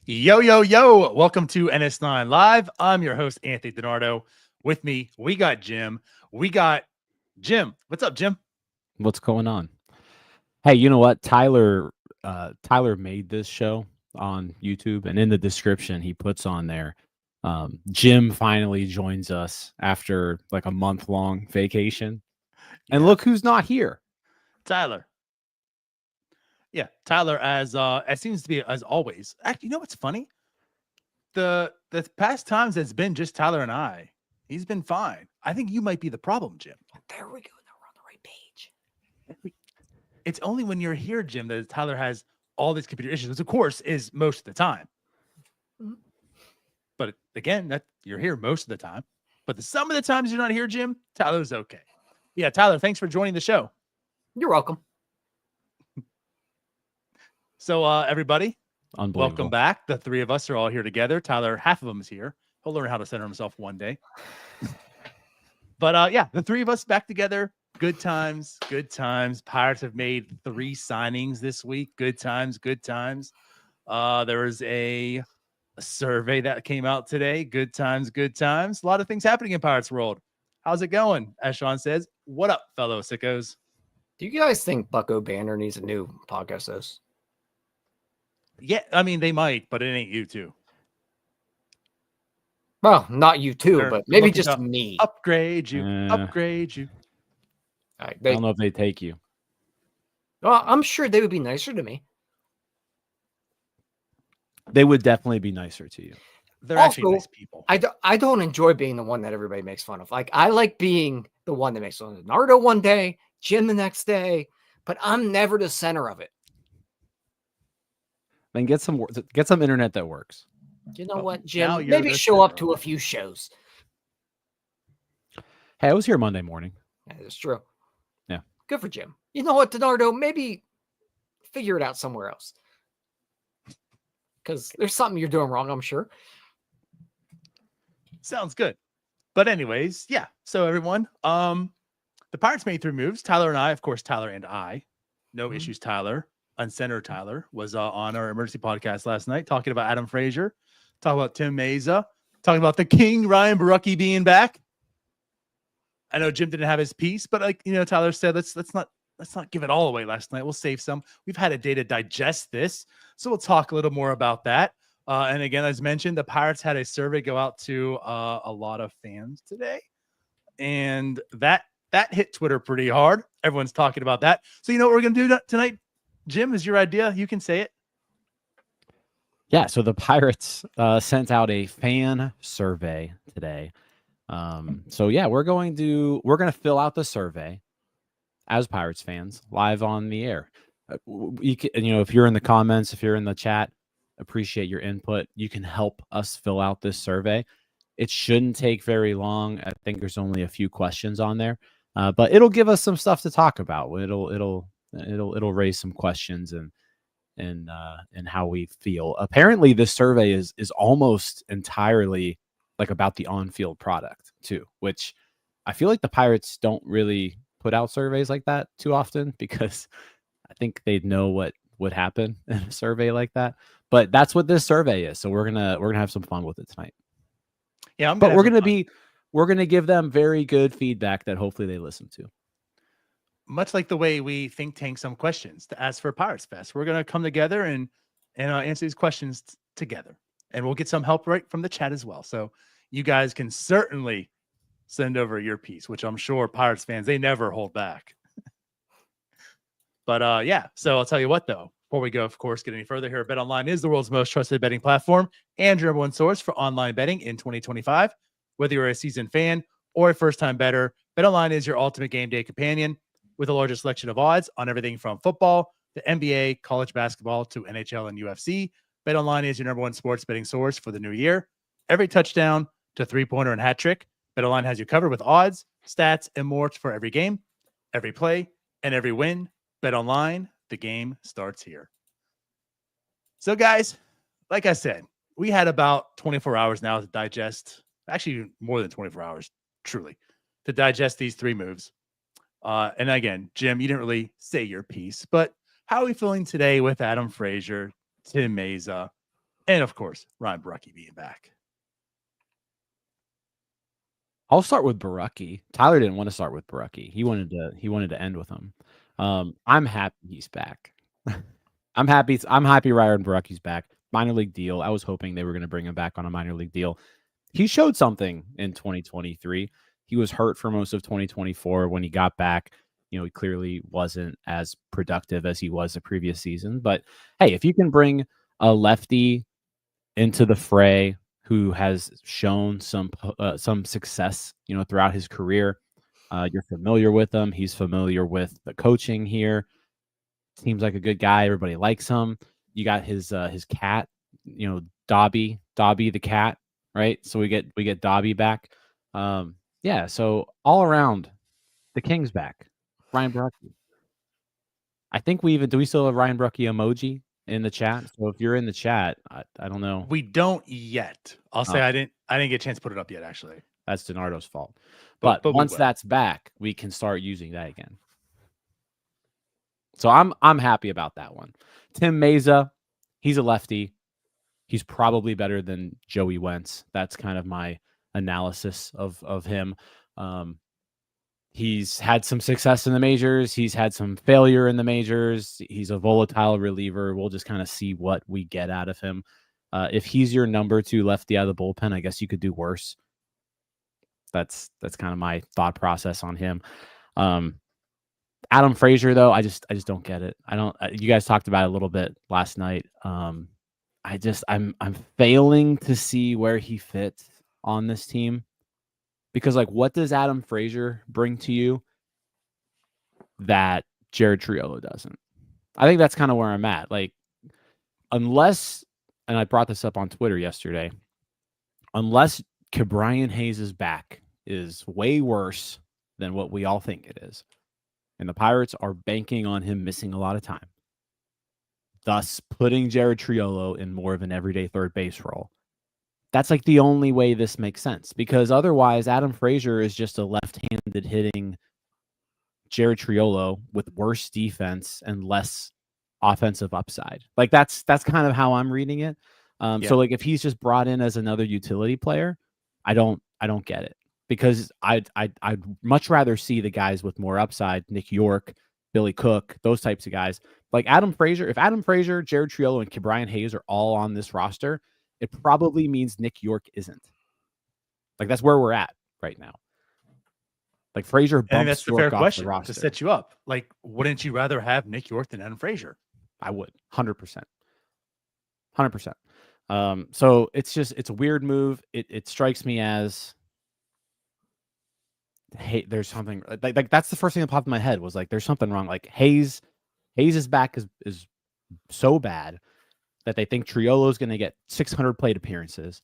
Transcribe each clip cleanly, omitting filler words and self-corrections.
Yo, yo, yo. Welcome to NS9 Live. I'm your host, Anthony DiNardo. With me, we got Jim. We got Jim. What's up, Jim? What's going on? Hey, you know what? Tyler made this show on YouTube, and in the description, he puts on there, Jim finally joins us after like a month-long vacation. And Yeah, look who's not here. Tyler. Yeah, Tyler, as it seems to be as always. Actually, you know what's funny? The past times it's been just Tyler and I. He's been fine. I think you might be the problem, Jim. There we go. Now we're on the right page. It's only when you're here, Jim, that Tyler has all these computer issues, which of course is most of the time. Mhm. But again, that you're here most of the time. But some of the times you're not here, Jim, Tyler's okay. Yeah, Tyler, thanks for joining the show. You're welcome. So, everybody, Unbelievable. welcome back. The three of us are all here together. Tyler, half of them is here. He'll learn how to center himself one day. But yeah, the three of us back together. Good times, good times. Pirates have made 3 signings this week. Good times, good times. There was a survey that came out today. Good times, good times. A lot of things happening in Pirates world. How's it going? As Sean says, what up, fellow sickos? Do you guys think Bucko Banner needs a new podcast host? Yeah, I mean, they might, but it ain't you two. Well, not you too, They're but maybe looking just to me. Upgrade you, Eh. upgrade you. Like, I don't know if they take you. well, I'm sure they would be nicer to me. They would definitely be nicer to you. They're actually Also, nice people. I don't enjoy being the one that everybody makes fun of. Like, I like being the one that makes fun of Nardo one day, Jim the next day, but I'm never the center of it. Then get some internet that works. You know Oh, what, now Jim? you're Maybe the show up center to of a few shows. Hey, I was here Monday morning. Yeah, that's true. Yeah. Good for Jim. You know what, DiNardo? Maybe figure it out somewhere else. Because there's something you're doing wrong, I'm sure. Sounds good. But anyways, yeah. So everyone, the Pirates made 3 moves. Tyler and I, of course, Tyler and I. No issues, Tyler. Uncentered Tyler was on our emergency podcast last night talking about Adam Frazier, talking about Tim Mayza, talking about the King Ryan Borucki being back. I know Jim didn't have his piece, but like Tyler said, let's not give it all away last night. We'll save some. We've had a day to digest this, so we'll talk a little more about that. And again, as mentioned, the Pirates had a survey go out to a lot of fans today, and that hit Twitter pretty hard. Everyone's talking about that. So you know what we're gonna do tonight, Jim? Is your idea? You can say it. Yeah, so the Pirates sent out a fan survey today. So yeah, we're gonna fill out the survey as Pirates fans live on the air. You can, if you're in the comments, if you're in the chat, appreciate your input. You can help us fill out this survey. It shouldn't take very long. I think there's only a few questions on there, but it'll give us some stuff to talk about. It'll raise some questions and how we feel. Apparently, this survey is almost entirely like about the on-field product too, which I feel like the Pirates don't really put out surveys like that too often because I think they'd know what would happen in a survey like that. But that's what this survey is. So we're gonna have some fun with it tonight. Yeah, we're gonna give them very good feedback that hopefully they listen to. Much like the way we think tank some questions to ask for Pirates Fest. We're going to come together and answer these questions together. And we'll get some help right from the chat as well. So you guys can certainly send over your piece, which I'm sure Pirates fans, they never hold back. But yeah, so I'll tell you what, though, before we go, of course, get any further here, BetOnline is the world's most trusted betting platform and your number one source for online betting in 2025. Whether you're a seasoned fan or a first-time bettor, BetOnline is your ultimate game day companion with the largest selection of odds on everything from football to NBA, college basketball to NHL and UFC. BetOnline is your number one sports betting source for the new year. Every touchdown to three-pointer and hat trick, BetOnline has you covered with odds, stats, and more for every game, every play, and every win. BetOnline, the game starts here. So, guys, like I said, we had about 24 hours now to digest, actually more than 24 hours, truly, to digest these 3 moves. And again, Jim, you didn't really say your piece, but how are we feeling today with Adam Frazier, Tim Mayza, And of course, Ryan Borucki being back. I'll start with Borucki. Tyler didn't want to start with Borucki. He wanted to end with him. I'm happy he's back. I'm happy Ryan Borucki's back. Minor league deal. I was hoping they were going to bring him back on a minor league deal. He showed something in 2023. He was hurt for most of 2024. When he got back, he clearly wasn't as productive as he was the previous season. But hey, if you can bring a lefty into the fray who has shown some success, throughout his career, you're familiar with him. He's familiar with the coaching here. Seems like a good guy. Everybody likes him. You got his cat, Dobby the cat, right? So we get Dobby back. Yeah. So all around, the King's back. Ryan Borucki. I think do we still have Ryan Borucki emoji in the chat? So if you're in the chat, I don't know. We don't yet. I'll say I didn't get a chance to put it up yet, actually. That's DiNardo's fault. But once that's back, we can start using that again. So I'm happy about that one. Tim Mayza, he's a lefty. He's probably better than Joey Wentz. That's kind of my analysis of him. He's had some success in the majors. He's had some failure in the majors. He's a volatile reliever. We'll just kind of see what we get out of him. If he's your number 2 lefty out of the bullpen, I guess you could do worse. That's kind of my thought process on him. Adam Frazier, though, I just don't get it. You guys talked about it a little bit last night. I'm failing to see where he fits on this team. Because, what does Adam Frazier bring to you that Jared Triolo doesn't? I think that's kind of where I'm at. Unless, and I brought this up on Twitter yesterday, unless Ke'Bryan Hayes' back is way worse than what we all think it is, and the Pirates are banking on him missing a lot of time, thus putting Jared Triolo in more of an everyday third base role. That's the only way this makes sense, because otherwise Adam Frazier is just a left-handed hitting Jared Triolo with worse defense and less offensive upside. That's kind of how I'm reading it. So if he's just brought in as another utility player, I don't get it, because I'd much rather see the guys with more upside, Nick York, Billy Cook, those types of guys. Adam Frazier, if Adam Frazier, Jared Triolo, and Ke'Bryan Hayes are all on this roster, it probably means Nick York isn't. That's where we're at right now. Frazier bumps and that's the fair York off question the roster. to set you up. Wouldn't you rather have Nick York than Adam Frazier? I would, 100%. 100%. So it's a weird move. It strikes me as, hey, there's something that's the first thing that popped in my head was there's something wrong. Hayes' back is so bad that they think Triolo is going to get 600 plate appearances,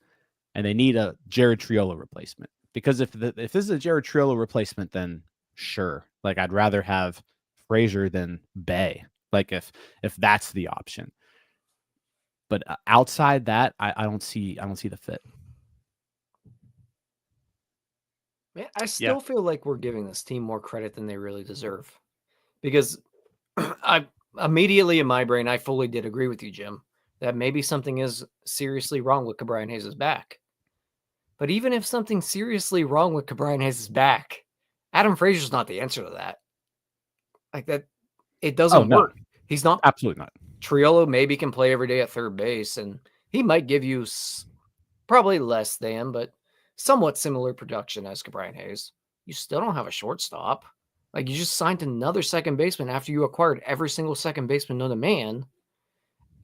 and they need a Jared Triolo replacement. Because if this is a Jared Triolo replacement, then sure, I'd rather have Frazier than Bay. If that's the option. But outside that, I don't see the fit. Man, I still feel like we're giving this team more credit than they really deserve, because I immediately in my brain I fully did agree with you, Jim, that maybe something is seriously wrong with Ke'Bryan Hayes' back. But even if something's seriously wrong with Ke'Bryan Hayes' back, Adam Frazier's not the answer to that. That, it doesn't work. He's not. Absolutely not. Triolo maybe can play every day at third base, and he might give you probably less than, but somewhat similar production as Ke'Bryan Hayes. You still don't have a shortstop. You just signed another second baseman after you acquired every single second baseman known to man.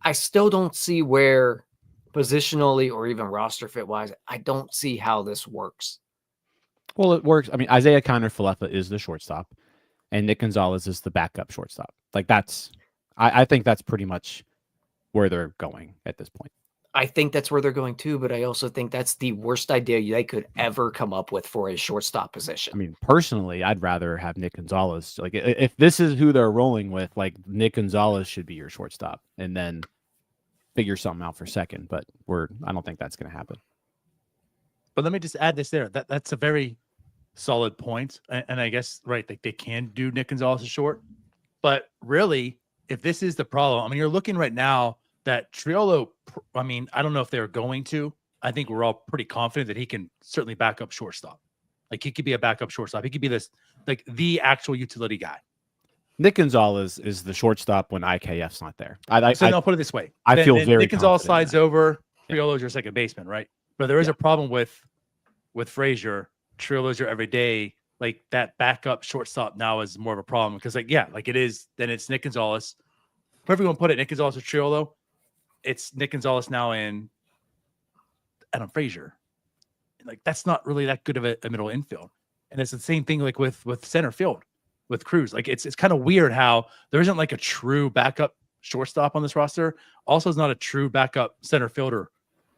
I still don't see where positionally or even roster fit wise, I don't see how this works. Well, it works. I mean, Isaiah Kiner-Falefa is the shortstop, and Nick Gonzalez is the backup shortstop. I think that's pretty much where they're going at this point. I think that's where they're going too, but I also think that's the worst idea they could ever come up with for a shortstop position. I mean, personally, I'd rather have Nick Gonzalez. If this is who they're rolling with, Nick Gonzalez should be your shortstop, and then figure something out for second. But I don't think that's going to happen. But let me just add this there. That's a very solid point, and I guess they can do Nick Gonzalez short, but really, if this is the problem, I mean, you're looking right now. that Triolo, I mean, I don't know if they're going to. I think we're all pretty confident that he can certainly back up shortstop. Like he could be a backup shortstop. He could be this like the actual utility guy. Nick Gonzalez is the shortstop when IKF's not there. I'll put it this way. I feel very Nick Gonzalez confident slides over. Triolo's your second baseman, right? But there is a problem with Frazier. Triolo's your everyday. Like that backup shortstop now is more of a problem because like it is. Then it's Nick Gonzalez. Whoever you want to put it, Nick Gonzalez or Triolo. It's Nick Gonzalez now and Adam Frazier. Like that's not really that good of a middle infield. And it's the same thing like with center field with Cruz. Like it's kind of weird how there isn't like a true backup shortstop on this roster. Also, is not a true backup center fielder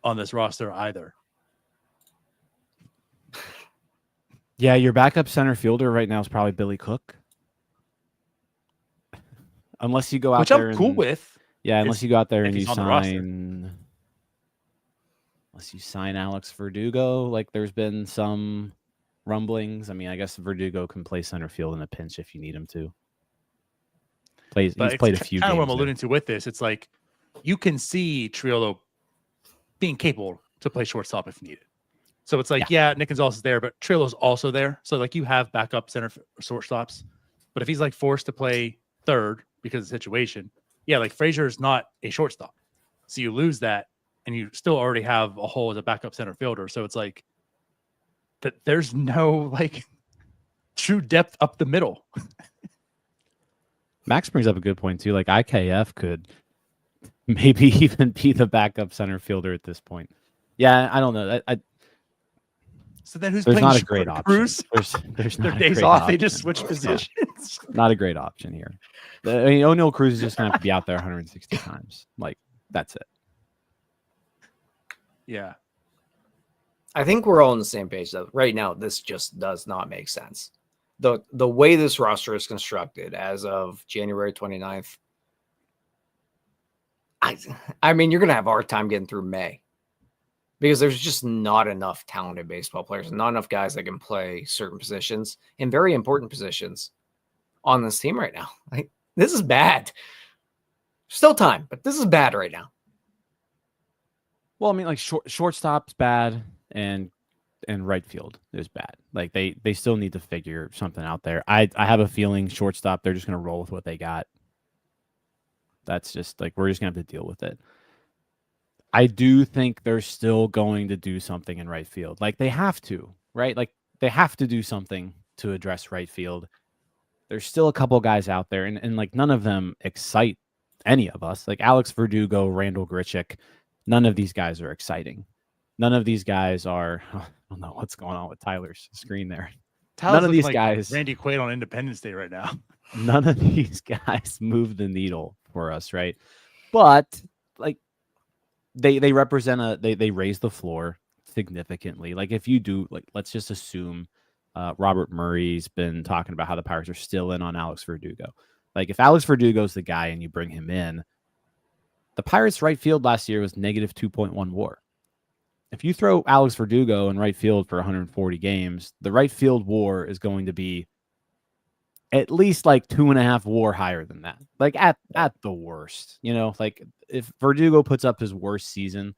on this roster either. Yeah, your backup center fielder right now is probably Billy Cook. Unless you go out there, which I'm cool with. Yeah, unless you go out there and you sign. Unless you sign Alex Verdugo, like there's been some rumblings. I mean, I guess Verdugo can play center field in a pinch if you need him to. He's played a few games. Kind of what I'm alluding to with this. It's like you can see Triolo being capable to play shortstop if needed. So it's like, Nick Gonzalez is there, but Triolo's also there. So like you have backup center shortstops. But if he's like forced to play third because of the situation, like Frazier is not a shortstop. So you lose that. And you still already have a hole as a backup center fielder. So it's like that there's no like true depth up the middle. Max brings up a good point too. Like IKF could maybe even be the backup center fielder at this point. Yeah, I don't know. So then who's there's playing not a great option. Cruz? There's their not days a off. option. They just switch positions. Not a great option here. I mean, O'Neal Cruz is just gonna have to be out there 160 times. Like that's it. Yeah. I think we're all on the same page though. Right now, this just does not make sense. The way this roster is constructed as of January 29th, I mean, you're going to have a hard time getting through May because there's just not enough talented baseball players, not enough guys that can play certain positions and very important positions on this team right now. Like, this is bad. Still time, but this is bad right now. Well, I mean, like shortstop's bad and right field is bad. Like they still need to figure something out there. I have a feeling shortstop, they're just going to roll with what they got. That's just like, we're just going to have to deal with it. I do think they're still going to do something in right field. Like they have to, right? Like they have to do something to address right field. There's still a couple guys out there and like none of them excite any of us. Like Alex Verdugo, Randall Grichuk, none of these guys are exciting. None of these guys are. I don't know what's going on with Tyler's screen there. None of these guys. Randy Quaid on Independence Day right now. None of these guys move the needle for us, right? But like they represent they raise the floor significantly. Like if you do, like let's just assume Robert Murray's been talking about how the Pirates are still in on Alex Verdugo. Like if Alex Verdugo's the guy and you bring him in, the Pirates' right field last year was negative 2.1 WAR. If you throw Alex Verdugo in right field for 140 games, the right field WAR is going to be at least like 2.5 WAR higher than that. Like at the worst, like if Verdugo puts up his worst season,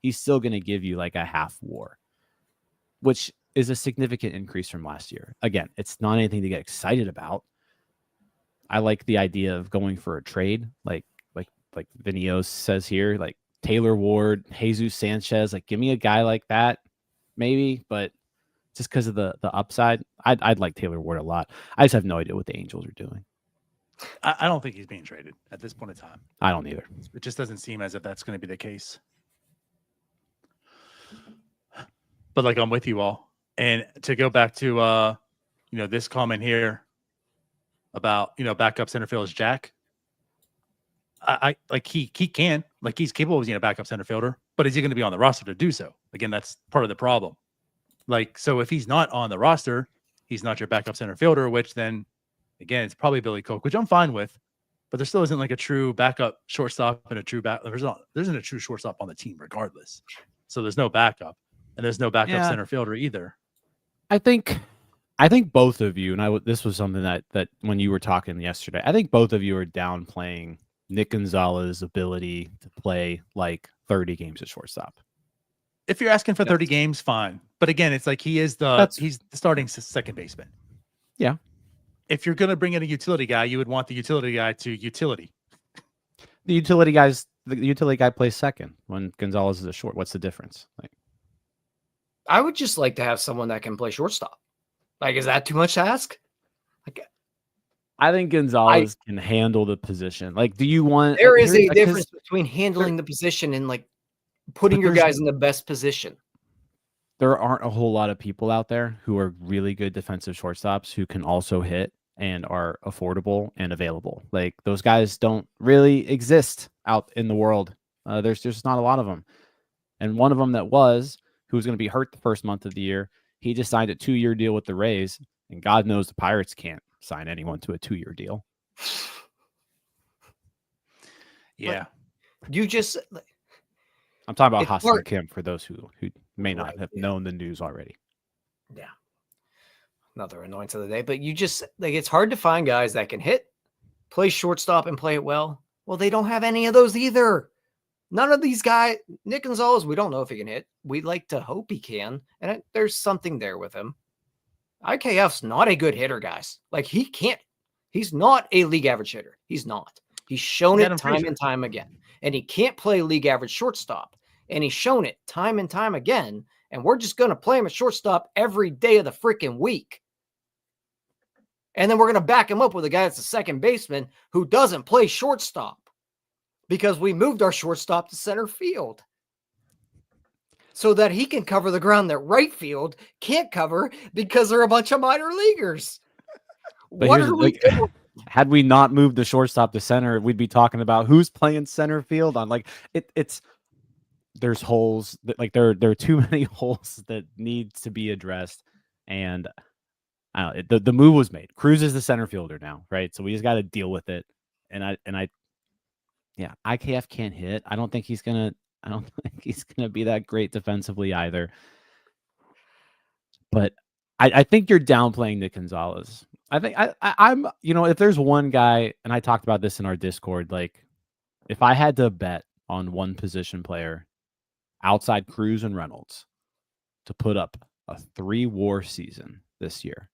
he's still going to give you like a half WAR, which is a significant increase from last year. Again, it's not anything to get excited about. I like the idea of going for a trade, like Vinios says here, like Taylor Ward, Jesus Sanchez, like give me a guy like that, maybe, but just because of the upside, I'd like Taylor Ward a lot. I just have no idea what the Angels are doing. I don't think he's being traded at this point in time. I don't either. It just doesn't seem as if that's going to be the case. But like I'm with you all, and to go back to this comment here about backup center field is Jack. I like he can, like he's capable of being a backup center fielder, but is he going to be on the roster to do so? Again, that's part of the problem. Like, so if he's not on the roster, he's not your backup center fielder, which then again, it's probably Billy Cook, which I'm fine with, but there still isn't like a true backup shortstop and a true there isn't a true shortstop on the team regardless. So there's no backup and there's no backup center fielder either. I think both of you, and this was something that when you were talking yesterday, I think both of you are downplaying Nick Gonzalez's ability to play like 30 games at shortstop. If you're asking for 30 games, fine. But again, it's like he's the starting second baseman. Yeah. If you're going to bring in a utility guy, you would want the utility guy to utility. The utility guy plays second when Gonzalez is a short. What's the difference? Like, I would just like to have someone that can play shortstop. Like, is that too much to ask? Like, I think Gonzalez can handle the position. Like, do you want? There is a difference between handling the position and like putting your guys in the best position. There aren't a whole lot of people out there who are really good defensive shortstops who can also hit and are affordable and available. Like, those guys don't really exist out in the world. There's just not a lot of them. And one of them who was going to be hurt the first month of the year, he just signed a 2-year deal with the Rays, and God knows the Pirates can't sign anyone to a 2-year deal. Yeah. I'm talking about Hassan Kim for those who may not have known the news already. Yeah. Another annoyance of the day. But you just, like, it's hard to find guys that can hit, play shortstop, and play it well. Well, they don't have any of those either. None of these guys, Nick Gonzalez, we don't know if he can hit. We'd like to hope he can. And there's something there with him. IKF's not a good hitter, guys. Like, he can't. He's not a league average hitter. He's not. He's shown it time and time again. And he can't play league average shortstop. And he's shown it time and time again. And we're just going to play him at shortstop every day of the freaking week. And then we're going to back him up with a guy that's a second baseman who doesn't play shortstop because we moved our shortstop to center field so that he can cover the ground that right field can't cover because they're a bunch of minor leaguers. What are we doing? Had we not moved the shortstop to center, we'd be talking about who's playing center field on. Like, it's there's holes that, like, there are too many holes that need to be addressed. And I don't know, the move was made. Cruz is the center fielder now, right? So we just got to deal with it. And IKF can't hit. I don't think he's gonna be that great defensively either. But I think you're downplaying Nick Gonzalez. I think I'm, if there's one guy, and I talked about this in our Discord, like, if I had to bet on one position player outside Cruz and Reynolds to put up a 3-WAR season this year,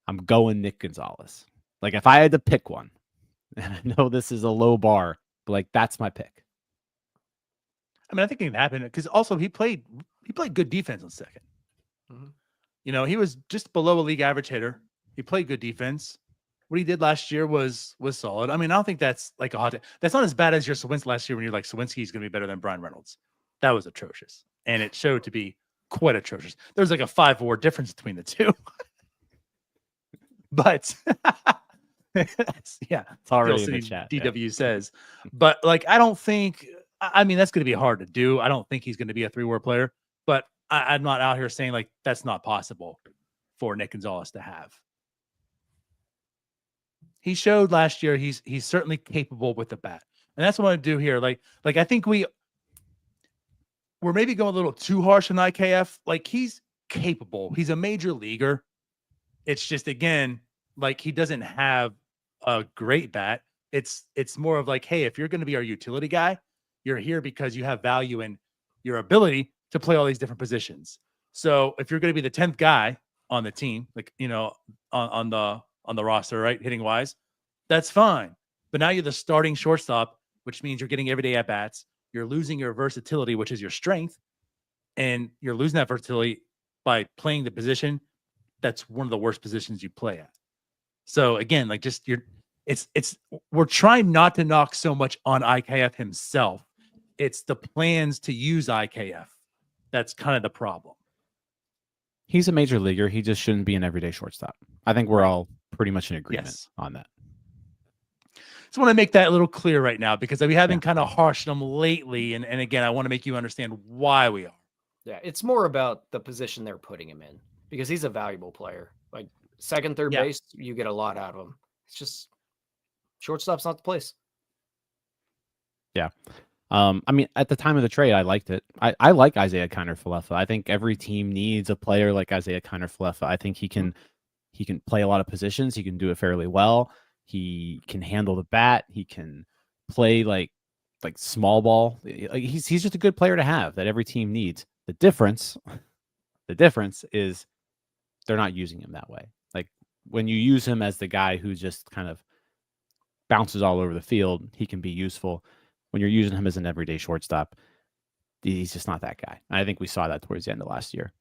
I'm going Nick Gonzalez. Like, if I had to pick one, and I know this is a low bar, but like, that's my pick. I mean, I think it can happen because also he played good defense on second. Mm-hmm. He was just below a league average hitter. He played good defense. What he did last year was solid. I mean, I don't think that's like a hot take. That's not as bad as your Sawinski last year when you're like, Sawinski's going to be better than Brian Reynolds. That was atrocious. And it showed to be quite atrocious. There's like a 5-WAR difference between the two. But yeah, it's already in the chat. DW says, but like, I don't think, I mean, that's going to be hard to do. I don't think he's going to be a 3-WAR player, but I'm not out here saying like that's not possible for Nick Gonzalez to have. He showed last year he's certainly capable with the bat, and that's what I want to do here. Like I think we're maybe going a little too harsh on IKF. Like, he's capable. He's a major leaguer. It's just, again, like, he doesn't have a great bat. It's more of like, hey, if you're going to be our utility guy, you're here because you have value in your ability to play all these different positions. So if you're going to be the 10th guy on the team, like, on the roster, right, hitting wise, that's fine. But now you're the starting shortstop, which means you're getting everyday at bats. You're losing your versatility, which is your strength, and you're losing that versatility by playing the position that's one of the worst positions you play at. So again, like, just we're trying not to knock so much on IKF himself. It's the plans to use IKF. That's kind of the problem. He's a major leaguer. He just shouldn't be an everyday shortstop. I think we're all pretty much in agreement on that. Just want to make that a little clear right now because we have been kind of harsh on him lately. And again, I want to make you understand why we are. Yeah, it's more about the position they're putting him in because he's a valuable player. Like, second, third base, you get a lot out of him. It's just shortstop's not the place. Yeah. I mean, at the time of the trade, I liked it. I like Isaiah Kiner-Falefa. I think every team needs a player like Isaiah Kiner-Falefa. I think he can play a lot of positions. He can do it fairly well. He can handle the bat. He can play like small ball. Like he's just a good player to have that every team needs. The difference is they're not using him that way. Like when you use him as the guy who just kind of bounces all over the field, he can be useful. When you're using him as an everyday shortstop, he's just not that guy. I think we saw that towards the end of last year.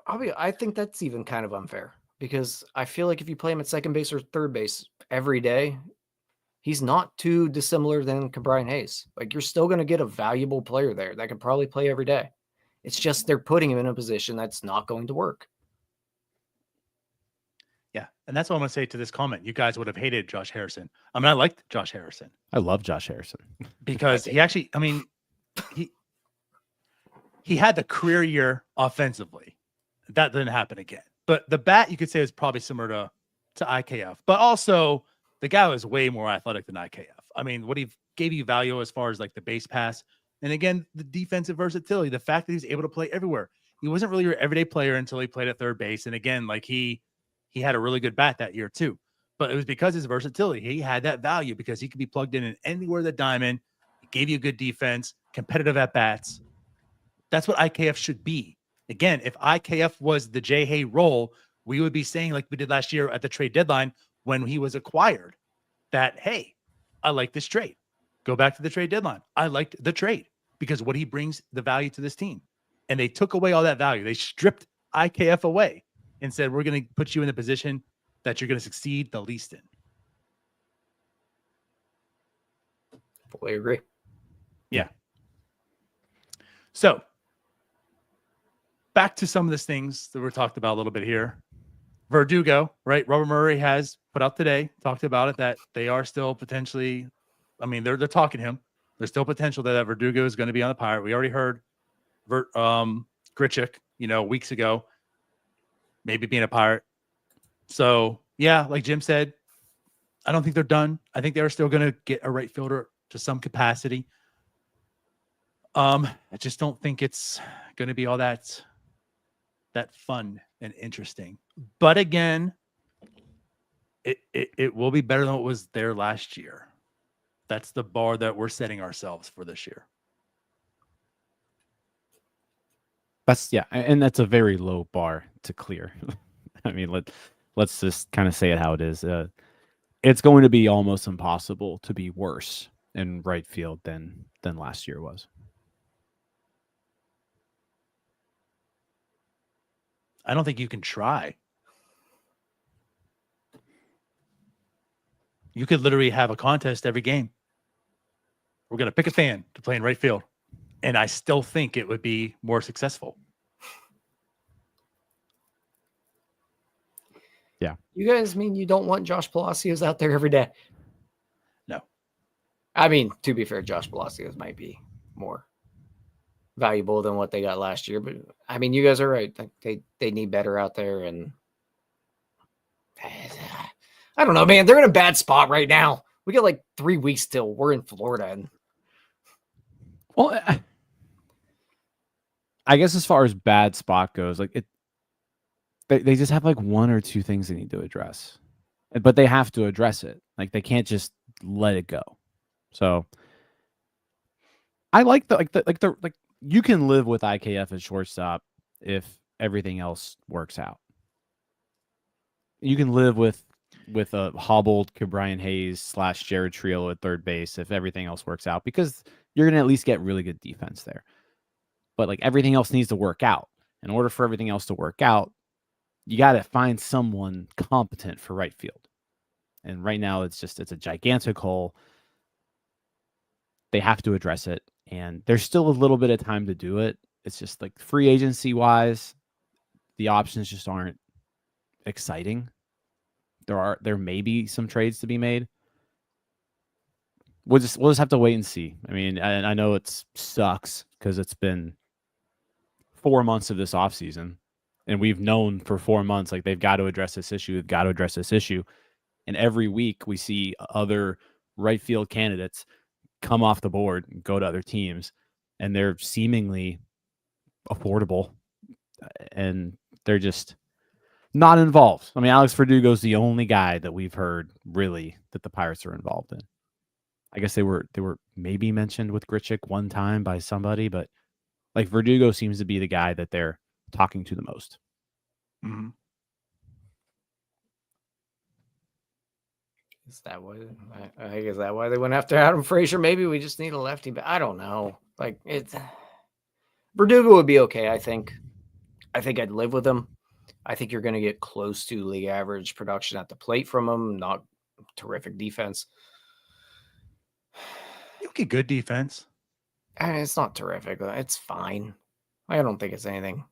I think that's even kind of unfair because I feel like if you play him at second base or third base every day, he's not too dissimilar than Brian Hayes. Like you're still going to get a valuable player there that can probably play every day. It's just they're putting him in a position that's not going to work. Yeah. And that's what I'm going to say to this comment. You guys would have hated Josh Harrison. I mean, I liked Josh Harrison. I love Josh Harrison. Because he actually, I mean, he had the career year offensively. That didn't happen again. But the bat, you could say, is probably similar to IKF. But also, the guy was way more athletic than IKF. I mean, what he gave you value as far as like the base pass. And again, the defensive versatility, the fact that he's able to play everywhere. He wasn't really your everyday player until he played at third base. And again, like he had a really good bat that year too. But it was because of his versatility. He had that value because he could be plugged in anywhere the diamond. He gave you good defense, competitive at bats. That's what IKF should be. Again, if IKF was the Jay Hay role, we would be saying like we did last year at the trade deadline when he was acquired that, hey, I like this trade. Go back to the trade deadline. I liked the trade because what he brings the value to this team. And they took away all that value. They stripped IKF away and said, we're going to put you in the position that you're going to succeed the least in. Fully agree. Yeah. So back to some of these things that were talked about a little bit here. Verdugo, right? Robert Murray has put out today, talked about it, that they are still potentially, I mean, they're talking to him. There's still potential that Verdugo is going to be on the Pirate. We already heard Grichuk, weeks ago, maybe being a Pirate. So, yeah, like Jim said, I don't think they're done. I think they're still going to get a right fielder to some capacity. I just don't think it's going to be all that fun and interesting. But again, it will be better than what was there last year. That's the bar that we're setting ourselves for this year. And that's a very low bar to clear. I mean, let's just kind of say it how it is. It's going to be almost impossible to be worse in right field than last year was. I don't think you can try. You could literally have a contest every game. We're going to pick a fan to play in right field. And I still think it would be more successful. Yeah. You guys mean you don't want Josh Palacios out there every day? No. I mean, to be fair, Josh Palacios might be more valuable than what they got last year. But, I mean, you guys are right. They need better out there. And I don't know, man. They're in a bad spot right now. We got like 3 weeks till we're in Florida. And well, I guess as far as bad spot goes, like they just have like one or two things they need to address, but they have to address it. Like they can't just let it go. So I like you can live with IKF as shortstop if everything else works out. You can live with a hobbled Brian Hayes / Jared Triolo at third base if everything else works out, because you're going to at least get really good defense there. But like everything else needs to work out. In order for everything else to work out, you got to find someone competent for right field. And right now it's a gigantic hole. They have to address it. And there's still a little bit of time to do it. It's just like free agency wise, the options just aren't exciting. There may be some trades to be made. We'll just have to wait and see. I mean, I know it sucks because it's been 4 months of this offseason, and we've known for 4 months, like, they've got to address this issue. They've got to address this issue. And every week we see other right field candidates come off the board and go to other teams, and they're seemingly affordable, and they're just not involved. I mean, Alex Verdugo is the only guy that we've heard really that the Pirates are involved in. I guess they were maybe mentioned with Grichuk one time by somebody, but like Verdugo seems to be the guy that they're talking to the most. Mm-hmm. Is that why? I guess that why they went after Adam Frazier? Maybe we just need a lefty, but I don't know. Like Verdugo would be okay. I think I'd live with him. I think you're going to get close to league average production at the plate from him. Not terrific defense. You'll get good defense. I mean, it's not terrific. It's fine. I don't think it's anything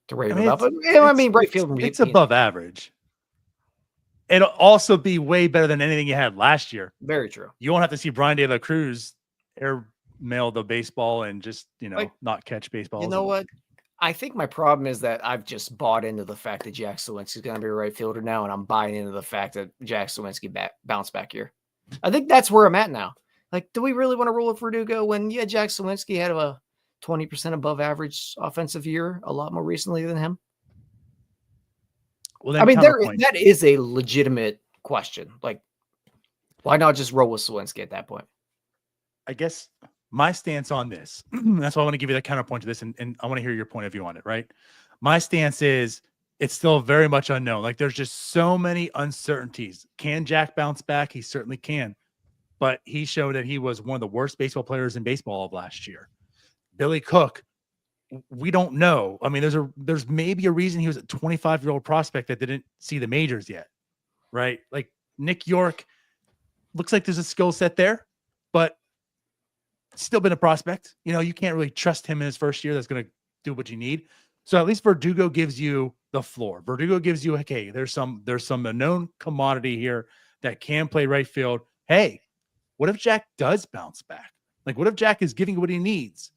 to rave I mean, about. But I mean, right field. It's above average. It'll also be way better than anything you had last year. Very true. You won't have to see Brian De La Cruz airmail the baseball and just, not catch baseballs. You know what? I think my problem is that I've just bought into the fact that Jack Suwinski's going to be a right fielder now, and I'm buying into the fact that Jack Suwinski bounce back here. I think that's where I'm at now. Like, do we really want to roll with Verdugo when, Jack Suwinski had a 20% above average offensive year a lot more recently than him? Well, I mean, that is a legitimate question. Like, why not just roll with Suwinski at that point? I guess my stance on this, that's why I want to give you the counterpoint to this, and I want to hear your point of view on it, right? My stance is it's still very much unknown. Like, there's just so many uncertainties. Can Jack bounce back? He certainly can. But he showed that he was one of the worst baseball players in baseball of last year. Billy Cook, we don't know. I mean, there's maybe a reason he was a 25-year-old prospect that didn't see the majors yet, right? Like Nick York, looks like there's a skill set there, but still been a prospect. You can't really trust him in his first year. That's going to do what you need. So at least Verdugo gives you the floor. Verdugo gives you, okay, there's some unknown commodity here that can play right field. Hey, what if Jack does bounce back? Like, what if Jack is giving what he needs?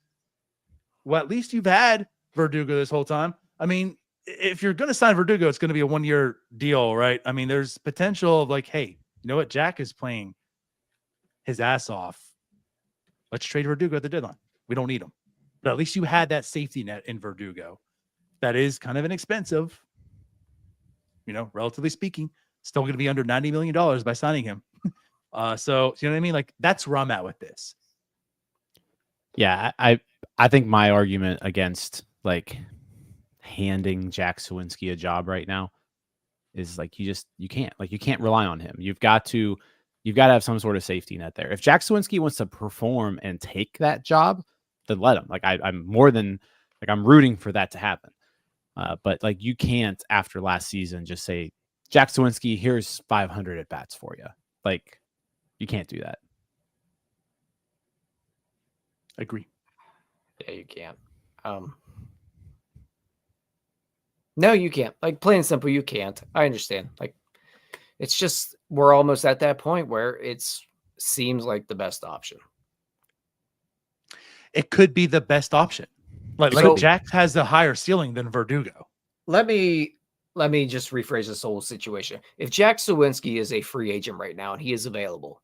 Well, at least you've had Verdugo this whole time. I mean, if you're going to sign Verdugo, it's going to be a 1-year deal, right? I mean, there's potential of like, hey, you know what? Jack is playing his ass off. Let's trade Verdugo at the deadline. We don't need him. But at least you had that safety net in Verdugo. That is kind of inexpensive, relatively speaking. Still going to be under $90 million by signing him. So, you know what I mean? Like, that's where I'm at with this. Yeah, I think my argument against like handing Jack Suwinski a job right now is like you can't rely on him. You've got to have some sort of safety net there. If Jack Suwinski wants to perform and take that job, then let him. Like I'm more than like I'm rooting for that to happen. But like you can't after last season just say Jack Suwinski, here's 500 at bats for you. Like you can't do that. Agree. Yeah, you can't. No, you can't. Like plain and simple, you can't. I understand. Like it's just we're almost at that point where seems like the best option. It could be the best option. Like Jack has a higher ceiling than Verdugo. Let me just rephrase this whole situation. If Jack Suwinski is a free agent right now and he is available,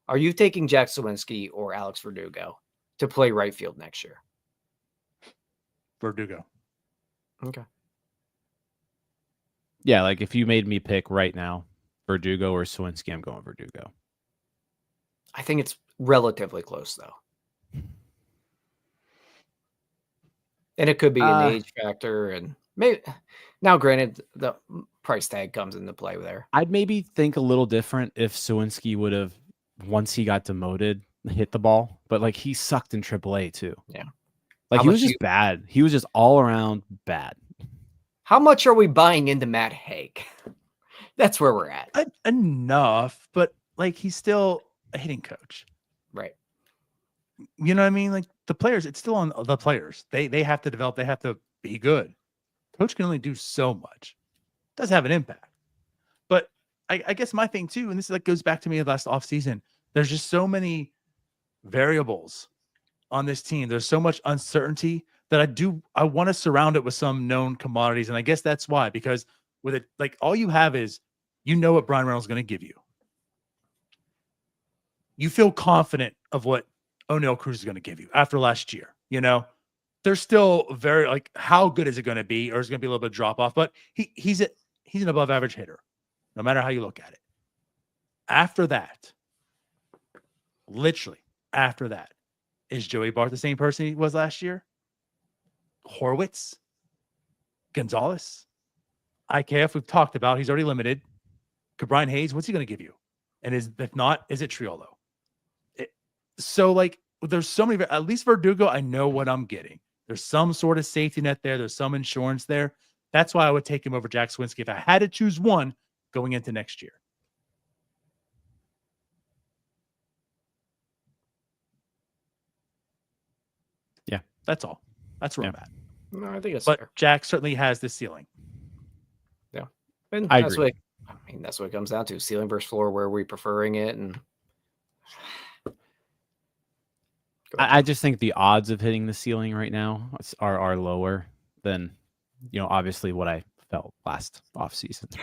are you taking Jack Suwinski or Alex Verdugo to play right field next year? Verdugo. Okay. Yeah, like if you made me pick right now, Verdugo or Suwinski, I'm going Verdugo. I think it's relatively close though. And it could be an age factor and maybe now granted the price tag comes into play there. I'd maybe think a little different if Suwinski would have once he got demoted hit the ball, but like he sucked in AAA too. Yeah. Like he was just bad. He was just all around bad. How much are we buying into Matt Haig? That's where we're at. Enough, but like he's still a hitting coach. Right. You know what I mean? Like the players, it's still on the players. They have to develop, they have to be good. Coach can only do so much. It does have an impact. But I guess my thing too, and this like goes back to me last offseason, there's just so many variables on this team. There's so much uncertainty that I want to surround it with some known commodities. And I guess that's why, because with it, like all you have is, what Brian Reynolds is going to give you. You feel confident of what O'Neal Cruz is going to give you after last year. There's still very like, how good is it going to be? Or is it going to be a little bit of drop off, but he's an above average hitter, no matter how you look at it. After that, literally after that. Is Joey Bart the same person he was last year? Horwitz? Gonzalez? IKF we've talked about. He's already limited. Brian Hayes, what's he going to give you? And if not, is it Triolo? So like there's so many, at least Verdugo, I know what I'm getting. There's some sort of safety net there. There's some insurance there. That's why I would take him over Jack Swinski if I had to choose one going into next year. Yeah. That's all. That's where I'm at. No, I think it's but fair. Jack certainly has the ceiling. Yeah. And I that's agree. that's what it comes down to. Ceiling versus floor, where are we preferring it? And I just think the odds of hitting the ceiling right now are lower than, obviously what I felt last offseason.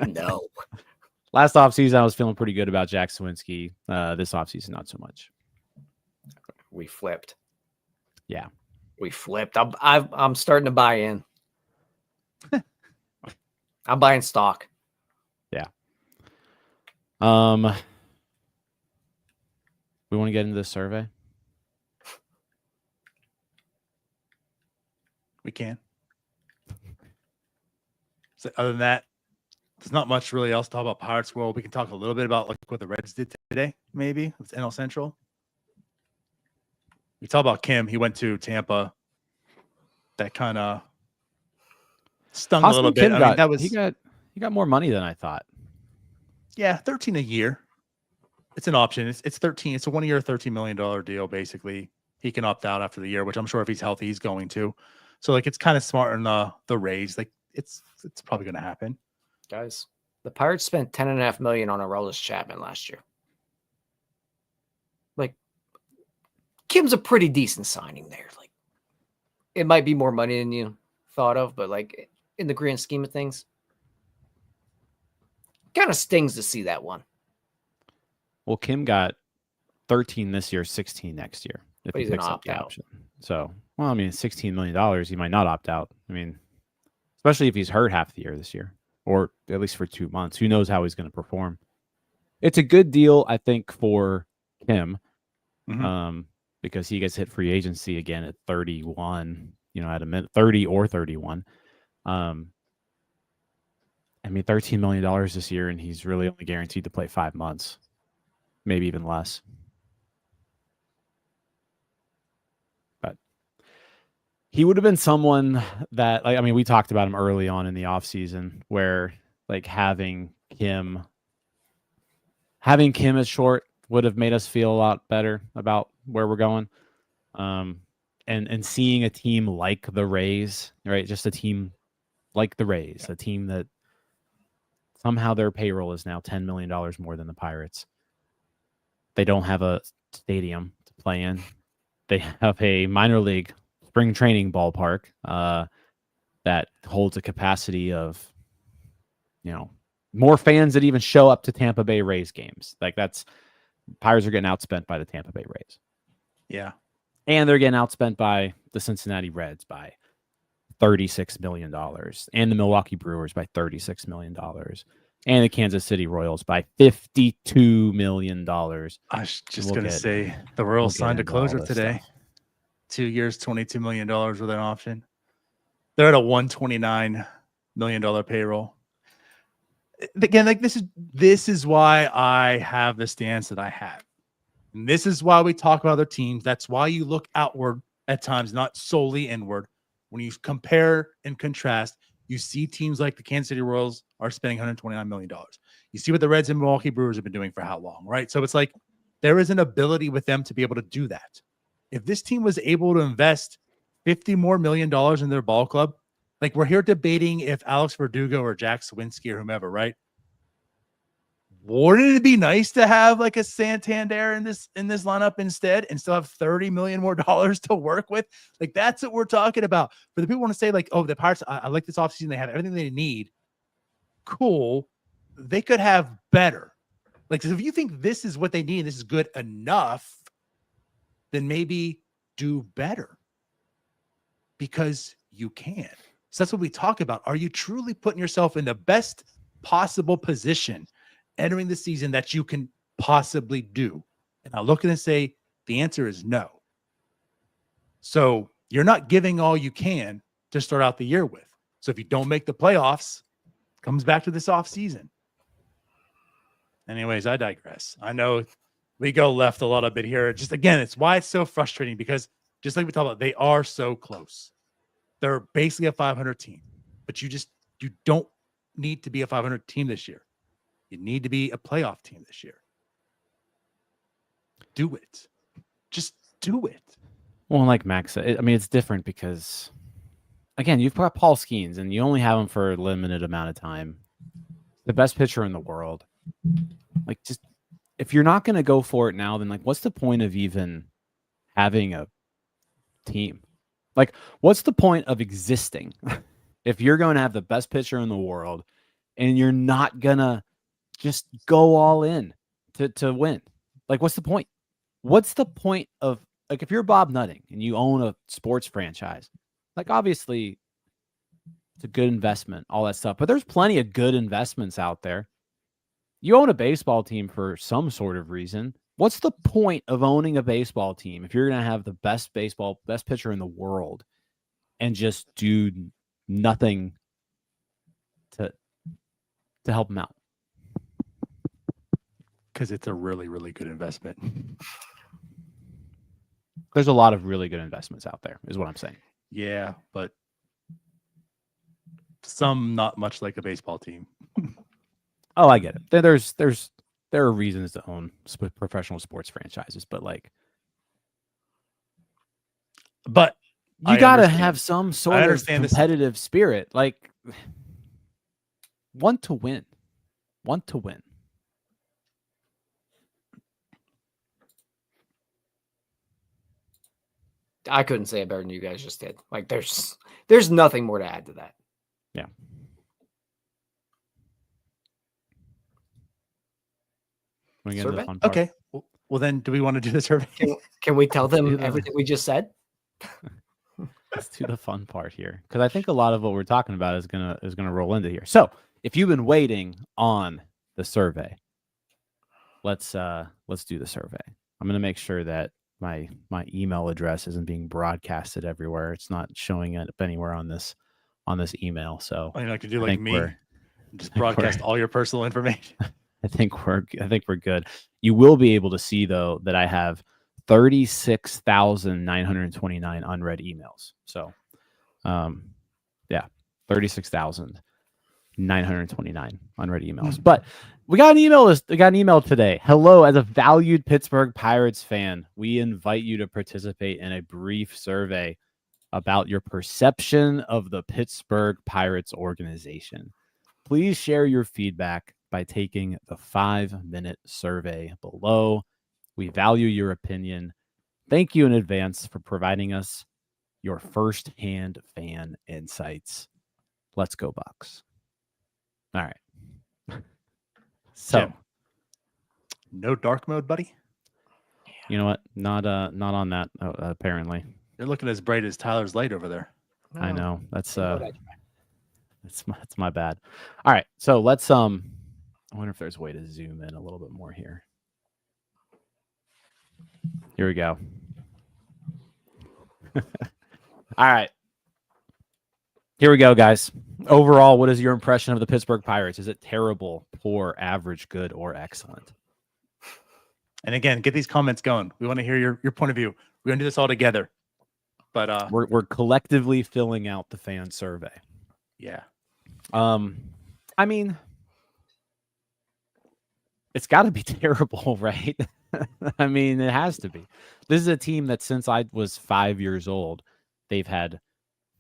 no. Last offseason, I was feeling pretty good about Jack Swinski. This offseason, not so much. We flipped. Yeah. We flipped. I'm starting to buy in. I'm buying stock. Yeah. We want to get into the survey. We can. So other than that, there's not much really else to talk about Pirates World. We can talk a little bit about like what the Reds did today, maybe with NL Central. We talk about Kim. He went to Tampa. That kind of stung Possibly a little Kim bit. got, I mean, that was he got more money than I thought. Yeah, 13 a year. It's an option. It's 13. It's a 1 year, $13 million deal. Basically, he can opt out after the year, which I'm sure if he's healthy, he's going to. So like, it's kind of smart in the raise. Like, it's probably going to happen. Guys, the Pirates spent $10.5 million on Aroldis Chapman last year. Like, Kim's a pretty decent signing there. Like, it might be more money than you thought of, but like in the grand scheme of things, kind of stings to see that one. Well, Kim got 13 this year, 16 next year. If But he he's going picks to up opt the out. option. So, well, I mean, $16 million, he might not opt out. I mean, especially if he's hurt half the year this year, or at least for 2 months. Who knows how he's going to perform? It's a good deal, I think, for Kim, because he gets hit free agency again at 31. At a minute, 30 or 31. I mean, $13 million this year, and he's really only guaranteed to play 5 months, maybe even less. But he would have been someone that, like, I mean, we talked about him early on in the offseason, where like having Kim as short would have made us feel a lot better about where we're going. And seeing a team like the Rays, right? Just a team like the Rays, a team that somehow their payroll is now $10 million more than the Pirates. They don't have a stadium to play in. They have a minor league spring training ballpark that holds a capacity of, more fans that even show up to Tampa Bay Rays games. Like Pirates are getting outspent by the Tampa Bay Rays. Yeah. And they're getting outspent by the Cincinnati Reds by $36 million, and the Milwaukee Brewers by $36 million, and the Kansas City Royals by $52 million. I was just going to say the Royals signed a closer today. 2 years, $22 million with an option. They're at a $129 million payroll. Again, like this is why I have the stance that I have. And this is why we talk about other teams. That's why you look outward at times, not solely inward. When you compare and contrast, you see teams like the Kansas City Royals are spending $129 million. You see what the Reds and Milwaukee Brewers have been doing for how long, right? So it's like there is an ability with them to be able to do that. If this team was able to invest $50 more million in their ball club, like we're here debating if Alex Verdugo or Jack Swinski or whomever, right? Wouldn't it be nice to have like a Santander in this lineup instead and still have $30 million more to work with? Like that's what we're talking about. For the people who want to say like, oh, the Pirates, I like this offseason. They have everything they need. Cool. They could have better. Like, so if you think this is what they need, this is good enough, then maybe do better because you can. So that's what we talk about. Are you truly putting yourself in the best possible position entering the season that you can possibly do? And I look at it and say, the answer is no. So you're not giving all you can to start out the year with. So if you don't make the playoffs, it comes back to this offseason. Anyways, I digress. I know we go left a lot of bit here. Just again, it's why it's so frustrating because just like we talked about, they are so close. They're basically a 500 team, but you don't need to be a 500 team this year. You need to be a playoff team this year. Do it. Just do it. Well, like Max said, I mean, it's different because, again, you've got Paul Skeens, and you only have him for a limited amount of time. The best pitcher in the world. Like, just if you're not going to go for it now, then like, what's the point of even having a team? Like, what's the point of existing if you're going to have the best pitcher in the world and you're not going to just go all in to win? Like, what's the point? What's the point of, like, if you're Bob Nutting and you own a sports franchise, like, obviously it's a good investment, all that stuff, but there's plenty of good investments out there. You own a baseball team for some sort of reason. What's the point of owning a baseball team if you're going to have the best pitcher in the world and just do nothing to help them out? Because it's a really, really good investment. There's a lot of really good investments out there, is what I'm saying. Yeah, but some not much like a baseball team. Oh, I get it. There are reasons to own professional sports franchises, but like, but you got to have some sort of competitive spirit. Like, want to win. I couldn't say it better than you guys just did. Like, there's nothing more to add to that. Yeah. Okay. Well, then, do we want to do the survey? Can we tell them everything we just said? Let's do the fun part here, because I think a lot of what we're talking about is gonna roll into here. So, if you've been waiting on the survey, let's do the survey. I'm gonna make sure that my email address isn't being broadcasted everywhere. It's not showing up anywhere on this email. So I like to do like me, just broadcast all your personal information. I think we're good. You will be able to see though that I have 36,929 unread emails. So, 36,929 unread emails. But we got an email. Today. Hello, as a valued Pittsburgh Pirates fan, we invite you to participate in a brief survey about your perception of the Pittsburgh Pirates organization. Please share your feedback by taking the 5-minute survey below. We value your opinion. Thank you in advance for providing us your first-hand fan insights. Let's go, Bucks. All right. So, Jim, no dark mode, buddy. You know what? Not on that. Apparently, you're looking as bright as Tyler's light over there. No. I know. That's my bad. All right. So let's I wonder if there's a way to zoom in a little bit more here. Here we go. All right. Here we go, guys. Overall, what is your impression of the Pittsburgh Pirates? Is it terrible, poor, average, good, or excellent? And again, get these comments going. We want to hear your point of view. We're going to do this all together. But we're collectively filling out the fan survey. Yeah. I mean, it's got to be terrible, right? I mean, it has to be. This is a team that since I was 5 years old, they've had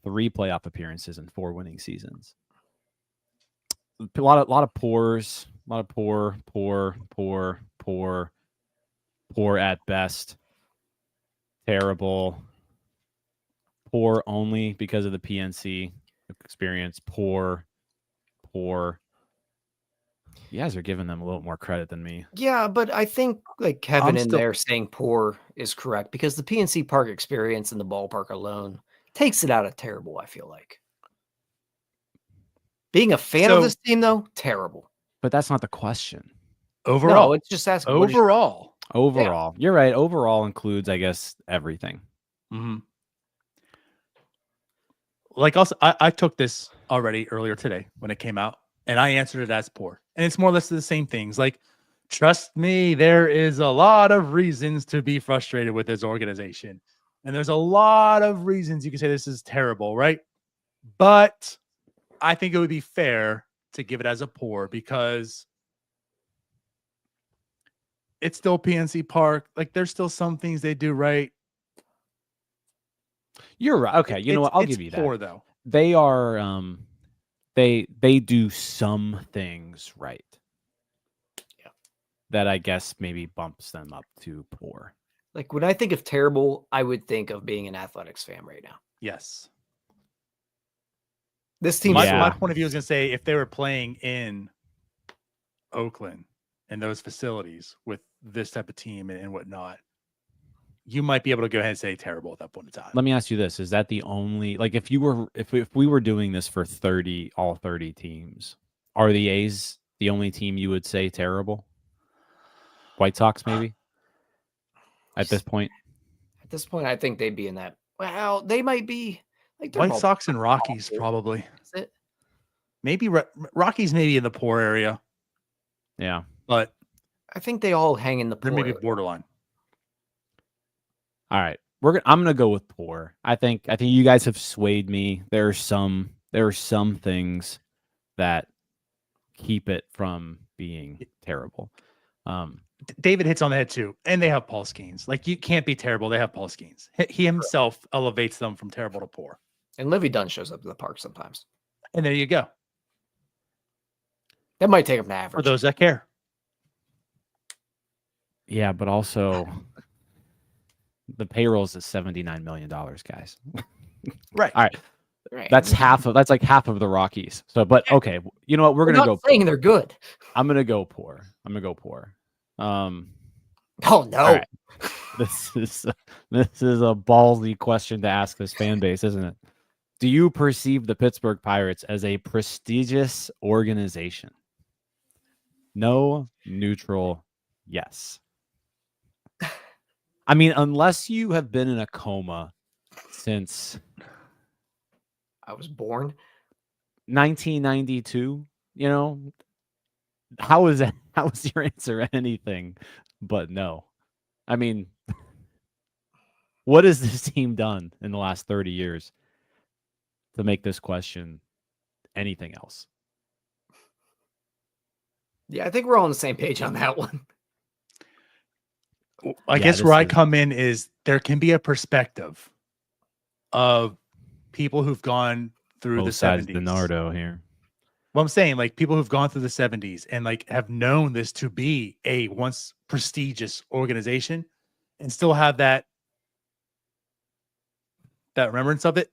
3 playoff appearances and 4 winning seasons. A lot of pours, a lot of poor at best, terrible, poor only because of the PNC experience, poor. You guys are giving them a little more credit than me. Yeah, but I think like Kevin there saying poor is correct because the PNC Park experience and the ballpark alone takes it out of terrible, I feel like. Being a fan of this team, though, terrible. But that's not the question. Overall. No, it's just asking. Overall. Overall, you're right. Overall includes, I guess, everything. Mm-hmm. Like also, I took this already earlier today when it came out, and I answered it as poor. And it's more or less the same things. Like, trust me, there is a lot of reasons to be frustrated with this organization. And there's a lot of reasons you can say this is terrible, right? But I think it would be fair to give it as a poor because it's still PNC Park. Like, there's still some things they do right. You're right. Okay, you know what? I'll give you that. Poor though. They are they do some things right. Yeah. That I guess maybe bumps them up to poor. Like when I think of terrible, I would think of being an Athletics fan right now. Yes. This team. My point of view is going to say if they were playing in Oakland and those facilities with this type of team and whatnot, you might be able to go ahead and say terrible at that point in time. Let me ask you this: is that the only, like, if we were doing this for all 30 teams, are the A's the only team you would say terrible? White Sox, maybe. At this point, I think they'd be in that. Well, they might be like White Sox and Rockies, probably. Is it? Maybe Rockies, maybe in the poor area. Yeah, but I think they all hang in the poor. They're maybe borderline. All right, I'm gonna go with poor. I think you guys have swayed me. There are some things that keep it from being terrible. David hits on the head too, and they have Paul Skeens. Like, you can't be terrible. They have Paul Skeens. He himself elevates them from terrible to poor. And Livy Dunn shows up in the park sometimes. And there you go. That might take him to average. For those that care. Yeah, but also the payroll is at $79 million, guys. Right. All right. Right. That's like half of the Rockies. So, but okay, you know what? We're gonna go. Saying they're good. I'm gonna go poor. Oh no! Right. This is a ballsy question to ask this fan base, isn't it? Do you perceive the Pittsburgh Pirates as a prestigious organization? No, neutral, yes. I mean, unless you have been in a coma since I was born 1992, you know, how is your answer anything but no? I mean, what has this team done in the last 30 years to make this question anything else? Yeah, I think we're all on the same page on that one. I guess where I come in is there can be a perspective of people who've gone through the 70s. DiNardo here. Well, I'm saying, like, people who've gone through the 70s and like have known this to be a once prestigious organization and still have that remembrance of it.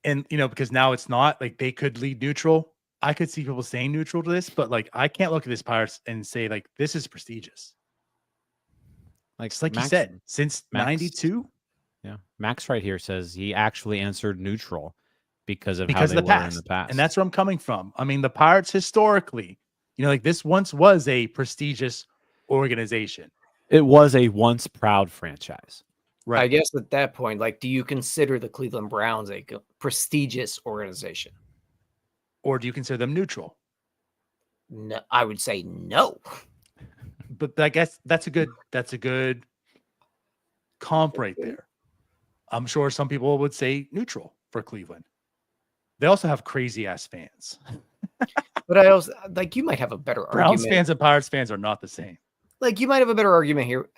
And, you know, because now it's not, like, they could lead neutral. I could see people saying neutral to this, but like, I can't look at this Pirates and say like, this is prestigious. Like Max, you said, since 92. Yeah. Max right here says he actually answered neutral because of how they were in the past. And that's where I'm coming from. I mean, the Pirates historically, you know, like, this once was a prestigious organization. It was a once proud franchise. Right. I guess at that point, like, do you consider the Cleveland Browns a prestigious organization? Or do you consider them neutral? No, I would say no. But I guess that's a good comp right there. I'm sure some people would say neutral for Cleveland. They also have crazy ass fans. But I also, like, you might have a better Browns argument. fans and Pirates fans are not the same. Like, you might have a better argument here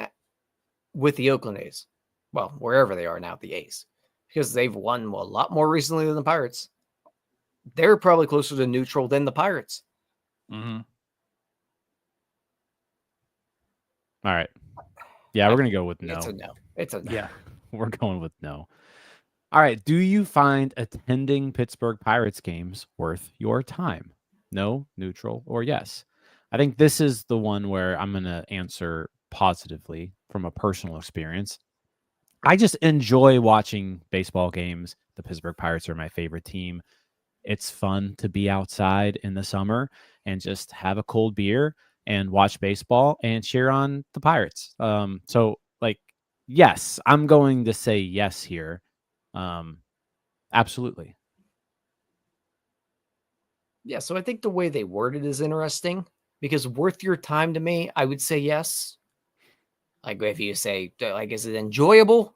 with the Oakland A's. Well, wherever they are now, the A's, because they've won a lot more recently than the Pirates. They're probably closer to neutral than the Pirates. Mm-hmm. All right. Yeah, we're going to go with no. It's a no. It's a no. Yeah, we're going with no. All right. Do you find attending Pittsburgh Pirates games worth your time? No, neutral, or yes? I think this is the one where I'm going to answer positively from a personal experience. I just enjoy watching baseball games. The Pittsburgh Pirates are my favorite team. It's fun to be outside in the summer and just have a cold beer and watch baseball and cheer on the Pirates. So like, yes, I'm going to say yes here. Absolutely. Yeah, so I think the way they worded is interesting because worth your time to me, I would say yes. Like if you say, like, is it enjoyable?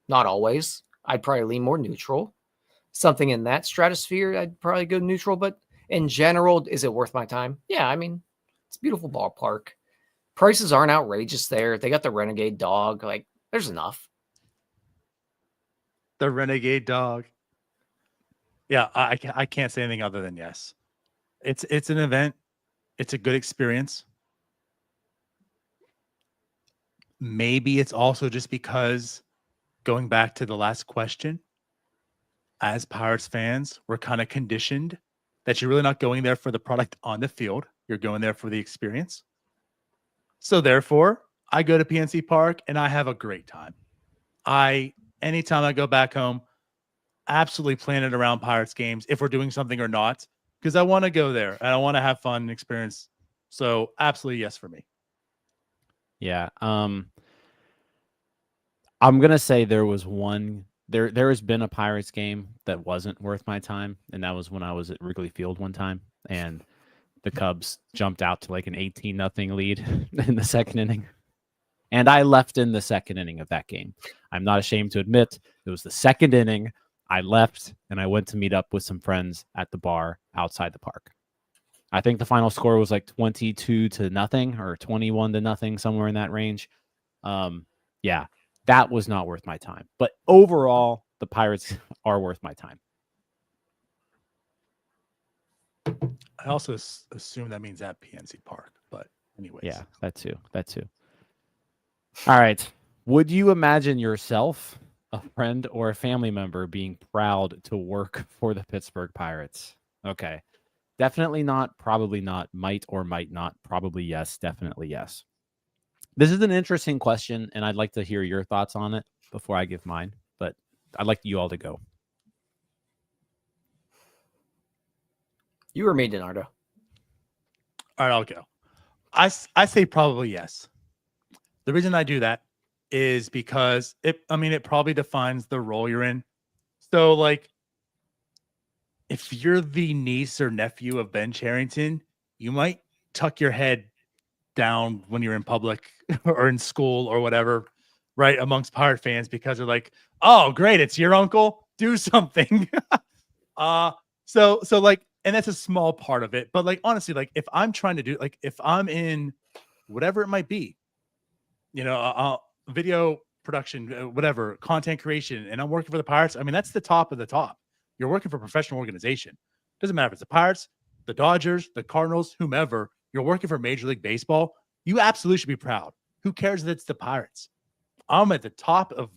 Not always. I'd probably lean more neutral. Something in that stratosphere, I'd probably go neutral. But in general, is it worth my time? Yeah, I mean, it's a beautiful ballpark. Prices aren't outrageous there. They got the Renegade dog. Like, there's enough. The Renegade dog. Yeah, I can't say anything other than yes. It's an event. It's a good experience. Maybe it's also just because, going back to the last question, as Pirates fans, we're kind of conditioned that you're really not going there for the product on the field. You're going there for the experience. So therefore, I go to PNC Park and I have a great time. Anytime I go back home, absolutely plan it around Pirates games if we're doing something or not, because I want to go there and I want to have fun and experience. So absolutely yes for me. Yeah. I'm gonna say there was one. There has been a Pirates game that wasn't worth my time, and that was when I was at Wrigley Field one time, and the Cubs jumped out to like an 18-0 lead in the second inning. And I left in the second inning of that game. I'm not ashamed to admit it was the second inning. I left and I went to meet up with some friends at the bar outside the park. I think the final score was like 22-0 or 21-0, somewhere in that range. Yeah, that was not worth my time. But overall, the Pirates are worth my time. I also assume that means at PNC Park, but anyways. Yeah, that too. All right. Would you imagine yourself, a friend, or a family member being proud to work for the Pittsburgh Pirates? Okay. Definitely not, probably not, might or might not, probably yes, definitely yes. This is an interesting question, and I'd like to hear your thoughts on it before I give mine, but I'd like you all to go. You or me, DiNardo? All right, I'll go. I say probably yes. The reason I do that is because it probably defines the role you're in. So, like, if you're the niece or nephew of Ben Cherington, you might tuck your head down when you're in public or in school or whatever, right? Amongst Pirate fans, because they're like, oh, great, it's your uncle. Do something. So like, and that's a small part of it. But like, honestly, like if I'm trying to do, like, if I'm in whatever it might be, video production, whatever, content creation, and I'm working for the Pirates, I mean, that's the top of the top. You're working for a professional organization. Doesn't matter if it's the Pirates, the Dodgers, the Cardinals, whomever. You're working for Major League Baseball. You absolutely should be proud. Who cares that it's the Pirates? I'm at the top of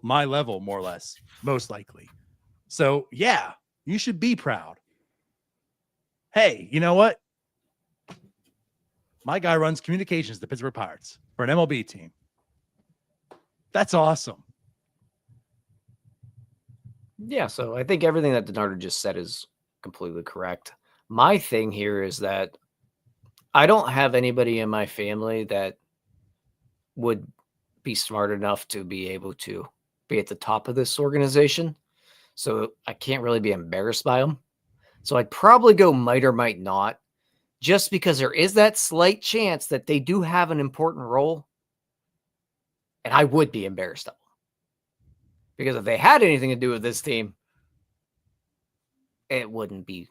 my level, more or less, most likely. So, yeah, you should be proud. Hey, you know what? My guy runs communications, the Pittsburgh Pirates, for an MLB team. That's awesome. Yeah, so I think everything that DiNardo just said is completely correct. My thing here is that I don't have anybody in my family that would be smart enough to be able to be at the top of this organization. So I can't really be embarrassed by them. So I'd probably go might or might not, just because there is that slight chance that they do have an important role. And I would be embarrassed of them. Because if they had anything to do with this team, it wouldn't be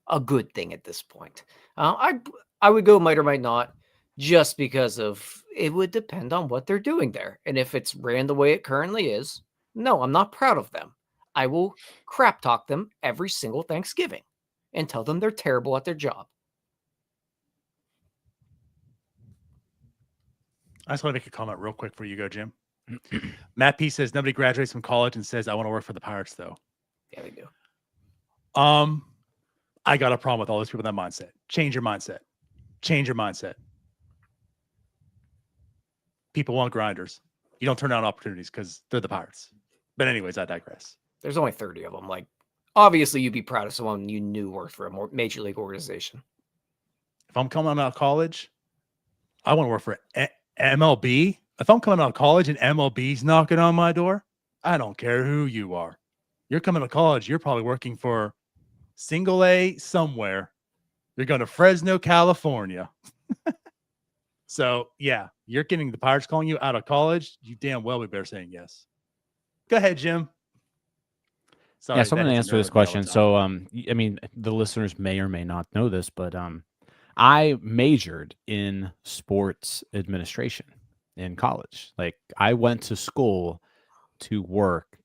a good thing at this point. I would go might or might not, just because of it would depend on what they're doing there. And if it's ran the way it currently is, no, I'm not proud of them. I will crap talk them every single Thanksgiving and tell them they're terrible at their job. I just want to make a comment real quick before you go, Jim. Matt P says nobody graduates from college and says I want to work for the Pirates, though. Yeah, they do. I got a problem with all those people in that mindset. Change your mindset. Change your mindset. People want grinders. You don't turn down opportunities because they're the Pirates. But anyways, I digress. There's only 30 of them. Like, obviously, you'd be proud of someone you knew worked for a more major league organization. if I'm coming out of college, I want to work for MLB. If I'm coming out of college and MLB's knocking on my door, I don't care who you are. You're coming to college, you're probably working for single A somewhere. You're going to Fresno, California. So, yeah, you're getting the Pirates calling you out of college. You damn well be better saying yes. Go ahead, Jim. Sorry, yeah, so I'm going to answer this question. So, I mean, the listeners may or may not know this, but I majored in sports administration in college. Like, I went to school to work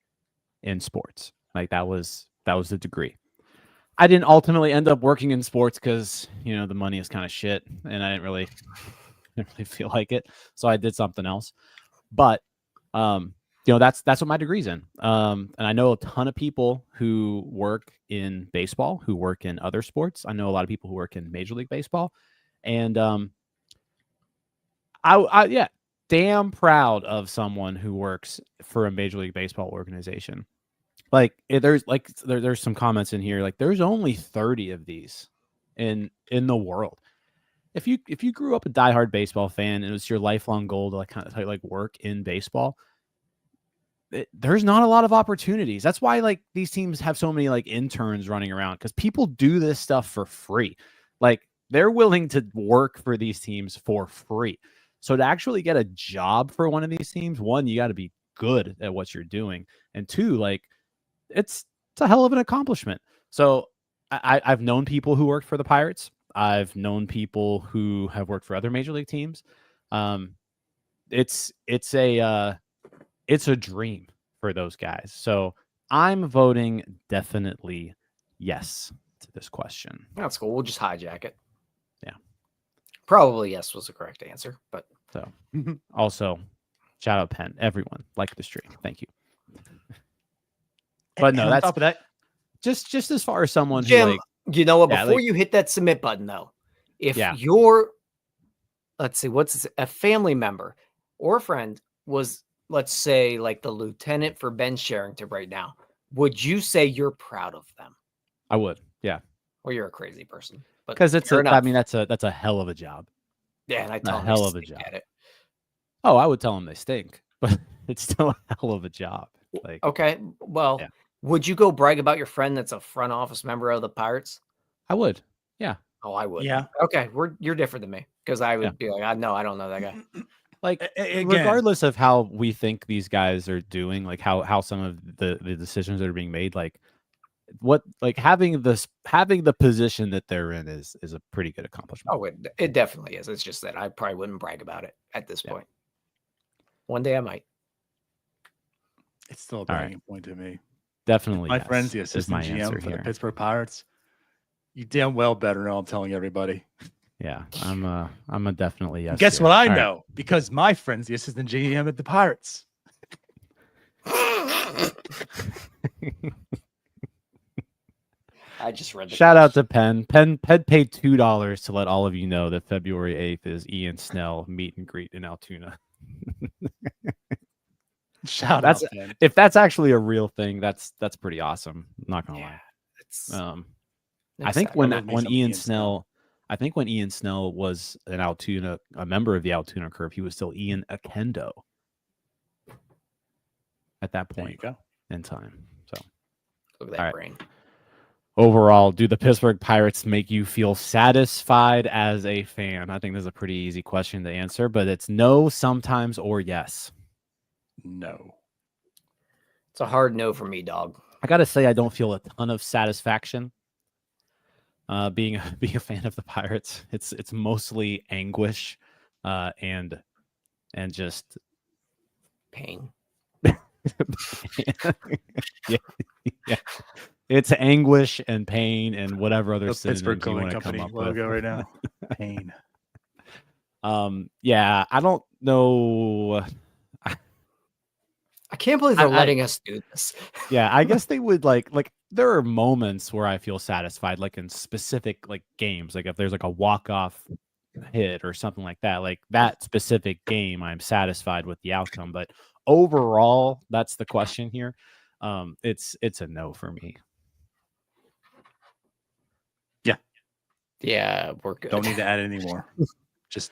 in sports. Like, that was the degree. I didn't ultimately end up working in sports because, you know, the money is kind of shit, and I didn't really feel like it. So I did something else. But you know, that's what my degree's in. And I know a ton of people who work in baseball, who work in other sports. I know a lot of people who work in Major League Baseball. And I damn proud of someone who works for a Major League Baseball organization. Like there's some comments in here. Like there's only 30 of these in the world. If you grew up a diehard baseball fan and it was your lifelong goal to like work in baseball, there's not a lot of opportunities. That's why like these teams have so many like interns running around, because people do this stuff for free. Like they're willing to work for these teams for free. So to actually get a job for one of these teams, one, you got to be good at what you're doing, and two, like it's a hell of an accomplishment. So I've known people who worked for the Pirates. I've known people who have worked for other major league teams. It's a dream for those guys. So I'm voting definitely yes to this question. That's cool. We'll just hijack it. Yeah. Probably yes was the correct answer, but so also shout out Penn. Everyone like the stream. Thank you. But no, that's on top of that. Just as far as someone Jim, who like, you know what? Before you hit that submit button, though, if you're, let's see, a family member or a friend was, let's say, like the lieutenant for Ben Sherrington right now, would you say you're proud of them? I would, yeah. Or you're a crazy person, because that's a hell of a job. Yeah, and I tell a hell of a job. At it. Oh, I would tell them they stink, but it's still a hell of a job. Like, okay, well. Yeah. Would you go brag about your friend that's a front office member of the Pirates? I would. Yeah. Oh, I would. Yeah. Okay, you're different than me, because I would be like, I don't know that guy. Like, again, regardless of how we think these guys are doing, like how some of the decisions that are being made, like having the position that they're in is a pretty good accomplishment. Oh, it definitely is. It's just that I probably wouldn't brag about it at this point. One day I might. It's still a bragging point to me. Definitely. My friend's the assistant GM for the Pittsburgh Pirates. You damn well better know I'm telling everybody. Yeah, I'm a definitely yes. Guess what I know? Because my friend's the assistant GM at the Pirates. I just read the Shout out to Penn. Penn paid $2 to let all of you know that February 8th is Ian Snell meet and greet in Altoona. Shout out. If that's actually a real thing, that's pretty awesome. I'm not gonna lie. I think when Ian Snell was an Altoona, a member of the Altoona Curve, he was still Ian Akendo at that point in time. So look at that brain. Overall, do the Pittsburgh Pirates make you feel satisfied as a fan? I think this is a pretty easy question to answer, but it's no, sometimes, or yes. No. It's a hard no for me, dog. I gotta say, I don't feel a ton of satisfaction being a fan of the Pirates. It's mostly anguish and just pain. yeah. It's anguish and pain and whatever other Pittsburgh you want to Company come up logo with. right now. Pain. Yeah, I don't know. I can't believe they're letting us do this. Yeah, I guess they would like there are moments where I feel satisfied, like in specific like games, like if there's like a walk-off hit or something like that, like that specific game, I'm satisfied with the outcome. But overall, that's the question here. It's a no for me. Yeah. Yeah, we're good. Don't need to add any more. Just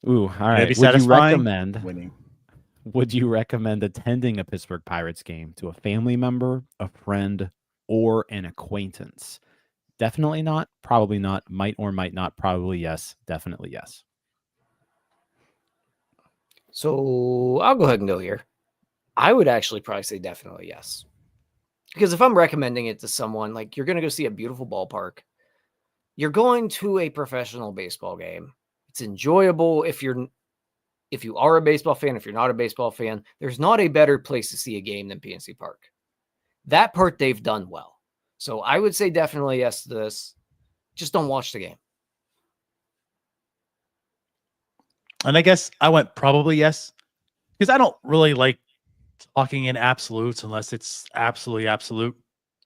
Ooh, all right. be Would you satisfying. recommend Winning. Would you recommend attending a Pittsburgh Pirates game to a family member, a friend, or an acquaintance? Definitely not. Probably not. Might or might not. Probably yes. Definitely yes. So I'll go ahead and go here. I would actually probably say definitely yes. Because if I'm recommending it to someone, like you're going to go see a beautiful ballpark, you're going to a professional baseball game. It's enjoyable if you are a baseball fan, if you're not a baseball fan, there's not a better place to see a game than PNC Park. That part they've done well. So I would say definitely yes to this. Just don't watch the game. And I guess I went probably yes, because I don't really like talking in absolutes unless it's absolutely absolute.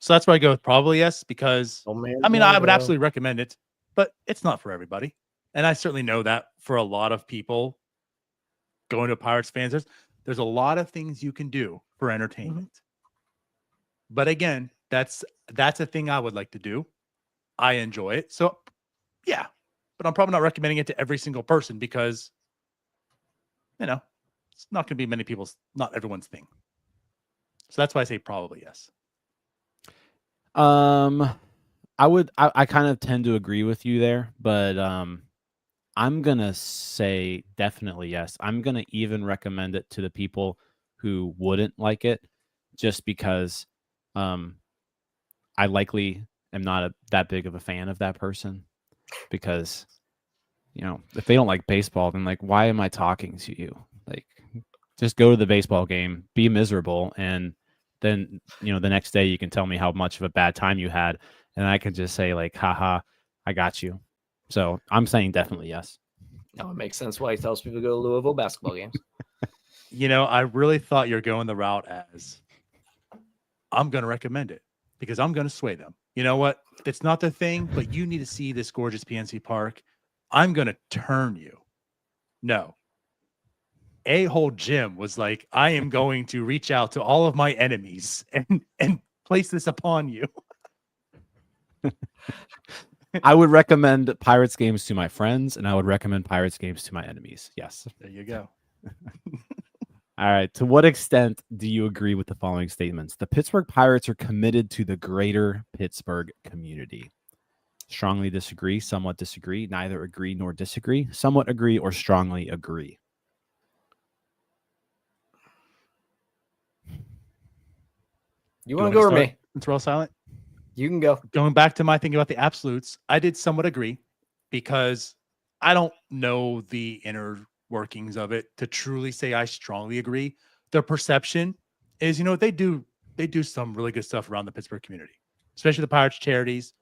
So that's why I go with probably yes, because I would absolutely recommend it, but it's not for everybody. And I certainly know that for a lot of people going to Pirates fans, there's a lot of things you can do for entertainment. But again, that's a thing I would like to do. I enjoy it. So yeah, but I'm probably not recommending it to every single person because, it's not going to be many people's, not everyone's thing. So that's why I say probably yes. I kind of tend to agree with you there, but I'm going to say definitely yes. I'm going to even recommend it to the people who wouldn't like it just because I likely am not that big of a fan of that person because, if they don't like baseball, then like, why am I talking to you? Like, just go to the baseball game, be miserable, and then, the next day you can tell me how much of a bad time you had, and I can just say like, haha, I got you. So I'm saying definitely yes. No, it makes sense why he tells people to go to Louisville basketball games. I really thought you're going the route as I'm going to recommend it because I'm going to sway them. You know what? It's not the thing, but you need to see this gorgeous PNC Park. I'm going to turn you. No. A-hole Jim was like, I am going to reach out to all of my enemies and place this upon you. I would recommend Pirates games to my friends, and I would recommend Pirates games to my enemies. Yes. There you go. All right. To what extent do you agree with the following statements? The Pittsburgh Pirates are committed to the greater Pittsburgh community. Strongly disagree, somewhat disagree, neither agree nor disagree, somewhat agree, or strongly agree. You want to go or me? Since we're all silent? You can go. Going back to my thinking about the absolutes, I did somewhat agree because I don't know the inner workings of it to truly say I strongly agree. The perception is, they do some really good stuff around the Pittsburgh community, especially the Pirates charities.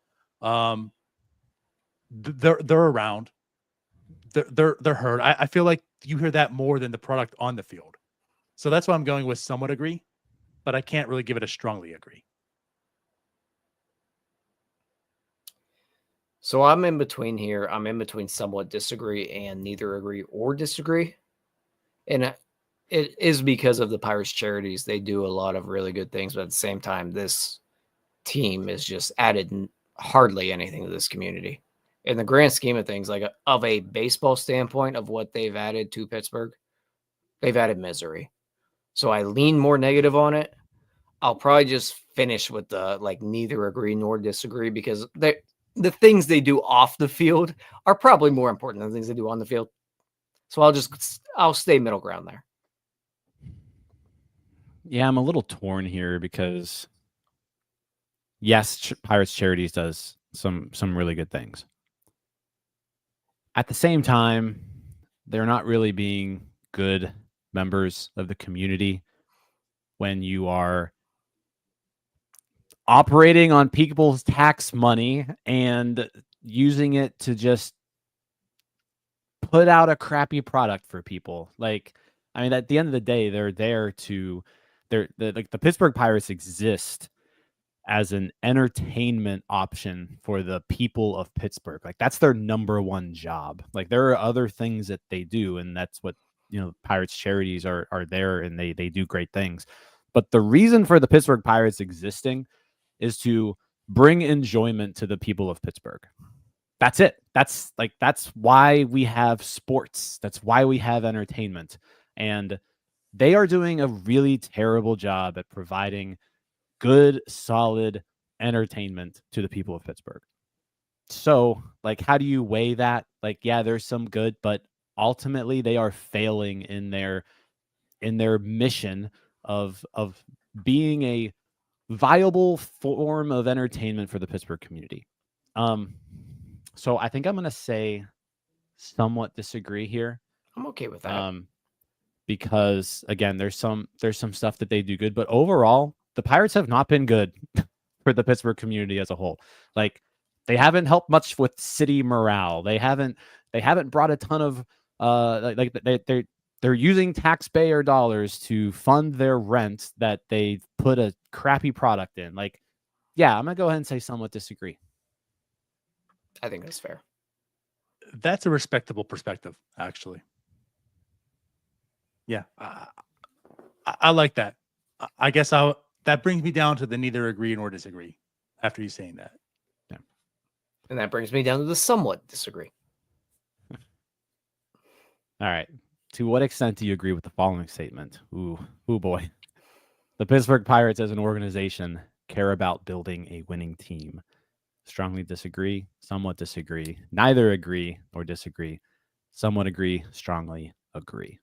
They're around. They're heard. I feel like you hear that more than the product on the field. So that's why I'm going with somewhat agree, but I can't really give it a strongly agree. So I'm in between here. I'm in between somewhat disagree and neither agree or disagree. And it is because of the Pirates charities. They do a lot of really good things, but at the same time, this team is just added hardly anything to this community. In the grand scheme of things, like of a baseball standpoint of what they've added to Pittsburgh, they've added misery. So I lean more negative on it. I'll probably just finish with the neither agree nor disagree because the things they do off the field are probably more important than the things they do on the field. So I'll stay middle ground there. Yeah, I'm a little torn here because yes, Pirates Charities does some really good things. At the same time, they're not really being good members of the community when you are operating on people's tax money and using it to just put out a crappy product for people. At the end of the day, they're there to the Pittsburgh Pirates exist as an entertainment option for the people of Pittsburgh. That's their number one job. There are other things that they do, and that's what Pirates charities are there, and they do great things. But the reason for the Pittsburgh Pirates existing is to bring enjoyment to the people of Pittsburgh. That's it. That's why we have sports. That's why we have entertainment. And they are doing a really terrible job at providing good, solid entertainment to the people of Pittsburgh. So, like, how do you weigh that? Like, yeah, there's some good, but ultimately they are failing in their mission of being a viable form of entertainment for the Pittsburgh community. So I think I'm gonna say somewhat disagree here. I'm okay with that. Because again, there's some stuff that they do good, but overall, the Pirates have not been good for the Pittsburgh community as a whole. Like, they haven't helped much with city morale. They haven't brought a ton of they're using taxpayer dollars to fund their rent that they put a crappy product in. Like, yeah, I'm gonna go ahead and say somewhat disagree. I think that's fair. That's a respectable perspective, actually. Yeah, I like that. I guess that brings me down to the neither agree nor disagree after you saying that. Yeah. And that brings me down to the somewhat disagree. All right. To what extent do you agree with the following statement? Ooh boy. The Pittsburgh Pirates as an organization care about building a winning team. Strongly disagree, somewhat disagree, neither agree nor disagree, somewhat agree, strongly agree.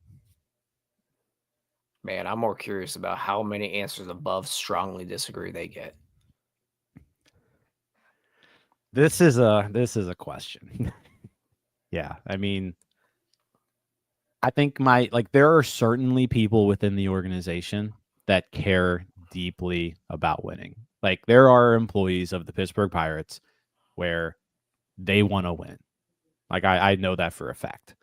Man, I'm more curious about how many answers above strongly disagree they get. This is a question. Yeah, I mean, I think there are certainly people within the organization that care deeply about winning. Like, there are employees of the Pittsburgh Pirates where they want to win. Like, I know that for a fact.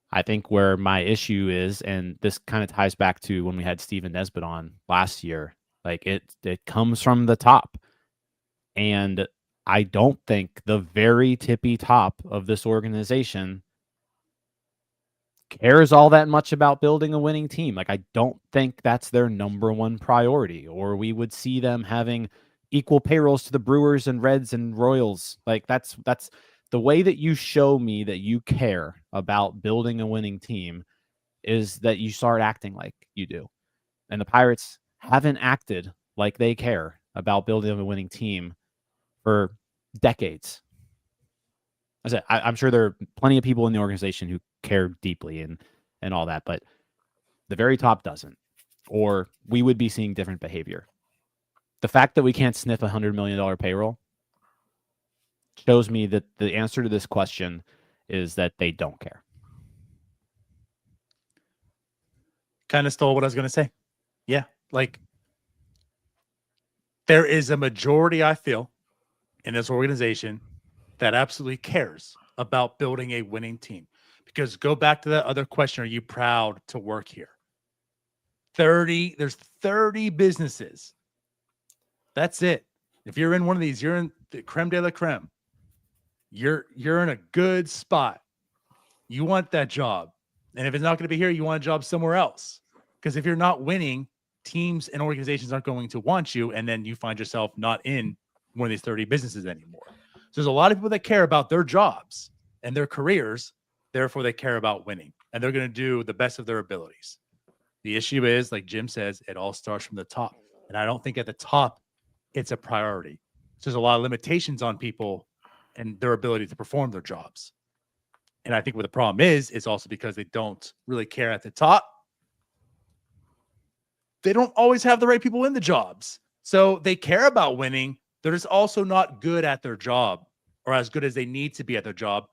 I think where my issue is, and this kind of ties back to when we had Steven Nesbitt on last year, like it comes from the top. And I don't think the very tippy top of this organization cares all that much about building a winning team. Like, I don't think that's their number one priority, or we would see them having equal payrolls to the Brewers and Reds and Royals. Like, that's the way that you show me that you care about building a winning team is that you start acting like you do. And the Pirates haven't acted like they care about building a winning team for decades. I'm sure there are plenty of people in the organization who care deeply and all that, but the very top doesn't, or we would be seeing different behavior. The fact that we can't sniff $100 million payroll shows me that the answer to this question is that they don't care. Kind of stole what I was going to say. Yeah, like there is a majority, I feel, in this organization that absolutely cares about building a winning team. Because go back to that other question, are you proud to work here? There's 30 businesses. That's it. If you're in one of these, you're in the creme de la creme. You're in a good spot. You want that job. And if it's not going to be here, you want a job somewhere else. Because if you're not winning, teams and organizations aren't going to want you. And then you find yourself not in one of these 30 businesses anymore. So there's a lot of people that care about their jobs and their careers. Therefore, they care about winning. And they're going to do the best of their abilities. The issue is, like Jim says, it all starts from the top. And I don't think at the top, it's a priority. So there's a lot of limitations on people and their ability to perform their jobs. And I think what the problem is also because they don't really care at the top. They don't always have the right people in the jobs. So they care about winning. They're just also not good at their job or as good as they need to be at their job.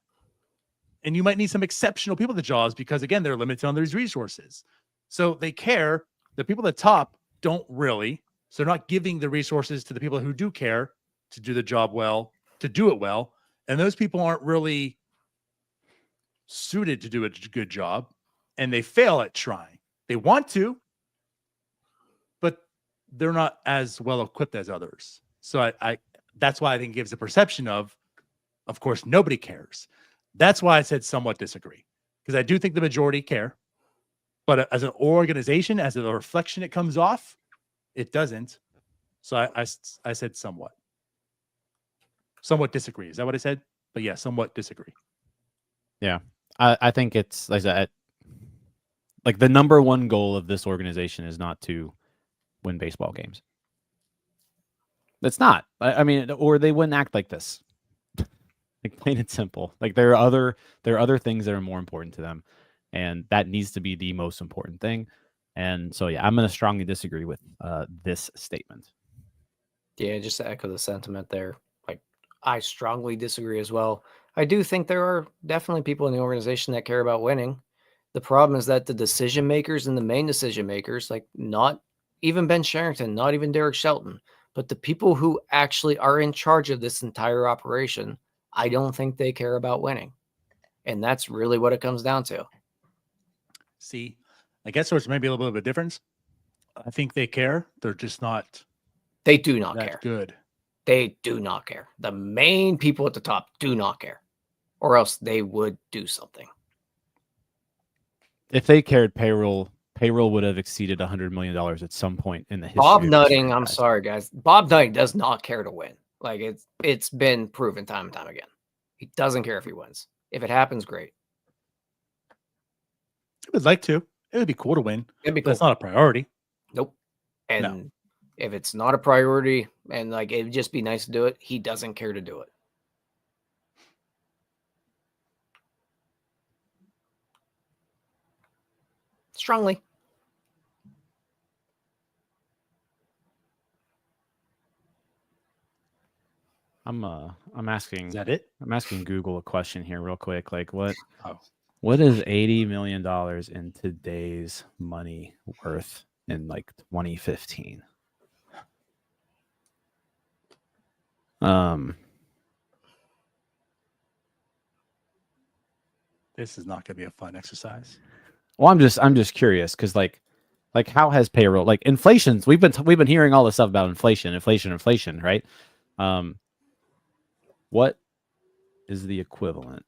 And you might need some exceptional people at the jobs because, again, they're limited on these resources. So they care. The people at the top don't really. So they're not giving the resources to the people who do care to do the job well, to do it well. And those people aren't really suited to do a good job. And they fail at trying. They want to, but they're not as well equipped as others. So I that's why I think it gives a perception of course, nobody cares. That's why I said somewhat disagree, because I do think the majority care, but as an organization, as a reflection, it comes off, it doesn't. So I said somewhat. somewhat disagree. Is that what I said? But yeah, somewhat disagree. Yeah. I think it's like that. Like the number one goal of this organization is not to win baseball games. It's not. I mean, or they wouldn't act like this. Like plain and simple. Like there are other things that are more important to them, and that needs to be the most important thing. And so, yeah, I'm going to strongly disagree with this statement. Yeah, just to echo the sentiment there. Like, I strongly disagree as well. I do think there are definitely people in the organization that care about winning. The problem is that the decision makers and the main decision makers, like not even Ben Sherrington, not even Derek Shelton, but the people who actually are in charge of this entire operation, I don't think they care about winning. And that's really what it comes down to. See, I guess there's maybe a little bit of a difference. I think they care. They're just not. They do not that care. Good. They do not care. The main people at the top do not care, or else they would do something. If they cared, payroll would have exceeded $100 million at some point in the history. Bob Nutting, I'm sorry, guys. Bob Nutting does not care to win. Like it's been proven time and time again. He doesn't care if he wins. If it happens, great. I would like to. It would be cool to win. It'd be But cool. it's not a priority. Nope. And No. if it's not a priority and like it'd just be nice to do it, he doesn't care to do it. Strongly. I'm asking. Is that it? I'm asking Google a question here real quick. Like what Oh. what is $80 million in today's money worth in like 2015? This is not going to be a fun exercise. Well, I'm just curious because like how has payroll, like inflation's, we've been hearing all this stuff about inflation, right? What is the equivalent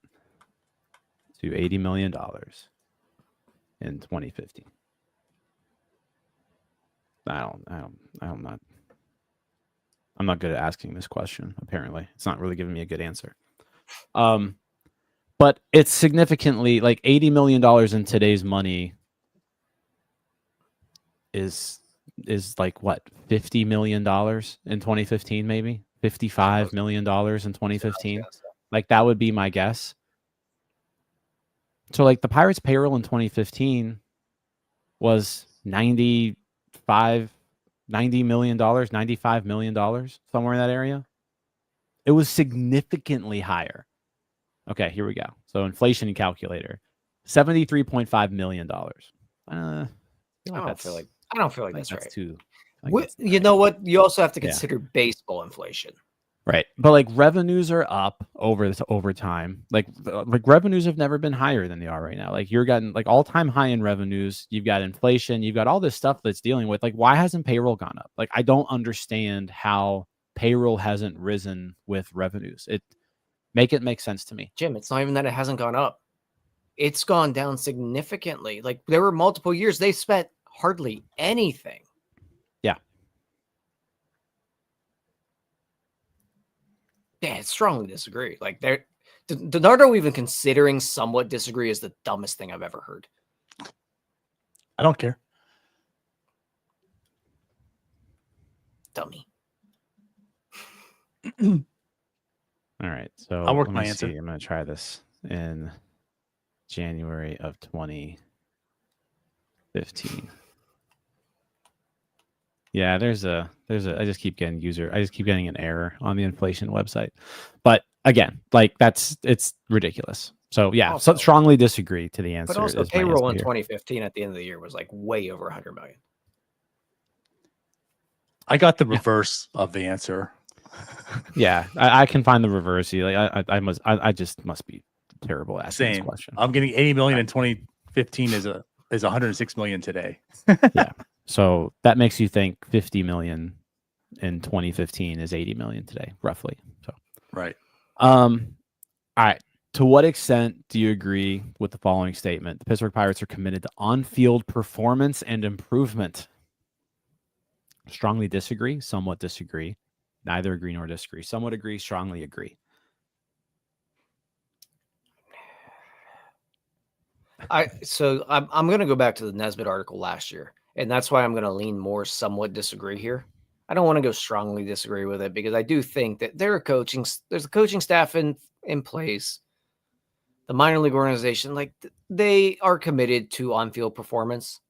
to $80 million in 2015? I'm not good at asking this question. Apparently, it's not really giving me a good answer. But it's significantly like $80 million in today's money is like what, $50 million in 2015, maybe $55 million in 2015. Like that would be my guess. So like the Pirates payroll in 2015 was $95 million, $95 million, somewhere in that area. It was significantly higher. Okay, here we go. So inflation calculator, $73.5 million. I don't feel like that's right. Too. You know what? You also have to consider baseball inflation. Right. But like revenues are up over time. Like revenues have never been higher than they are right now. Like you're getting like all-time high in revenues. You've got inflation. You've got all this stuff that's dealing with. Like, why hasn't payroll gone up? Like, I don't understand how payroll hasn't risen with revenues. Make sense to me. Jim, it's not even that it hasn't gone up. It's gone down significantly. Like there were multiple years they spent hardly anything. Yeah, I strongly disagree. Like DiNardo even considering somewhat disagree is the dumbest thing I've ever heard. I don't care. Dummy. All right. So I'll work my answer. I'm going to try this in January of 2015. Yeah, I just keep getting an error on the inflation website. But again, like it's ridiculous. So yeah, also, so strongly disagree to the answer. But also payroll in 2015 at the end of the year was like way over 100 million. I got the reverse of the answer. Yeah, I can find the reverse. Like I just must be terrible at asking this question. I'm getting 80 million in 2015 is 106 million today. Yeah. So that makes you think 50 million in 2015 is 80 million today, roughly. So right. All right. To what extent do you agree with the following statement? The Pittsburgh Pirates are committed to on-field performance and improvement. Strongly disagree, somewhat disagree, neither agree nor disagree, somewhat agree, strongly agree. I'm going to go back to the Nesbitt article last year, and that's why I'm going to lean more somewhat disagree here. I don't want to go strongly disagree with it because I do think that there's a coaching staff in place. The minor league organization, like they are committed to on-field performance.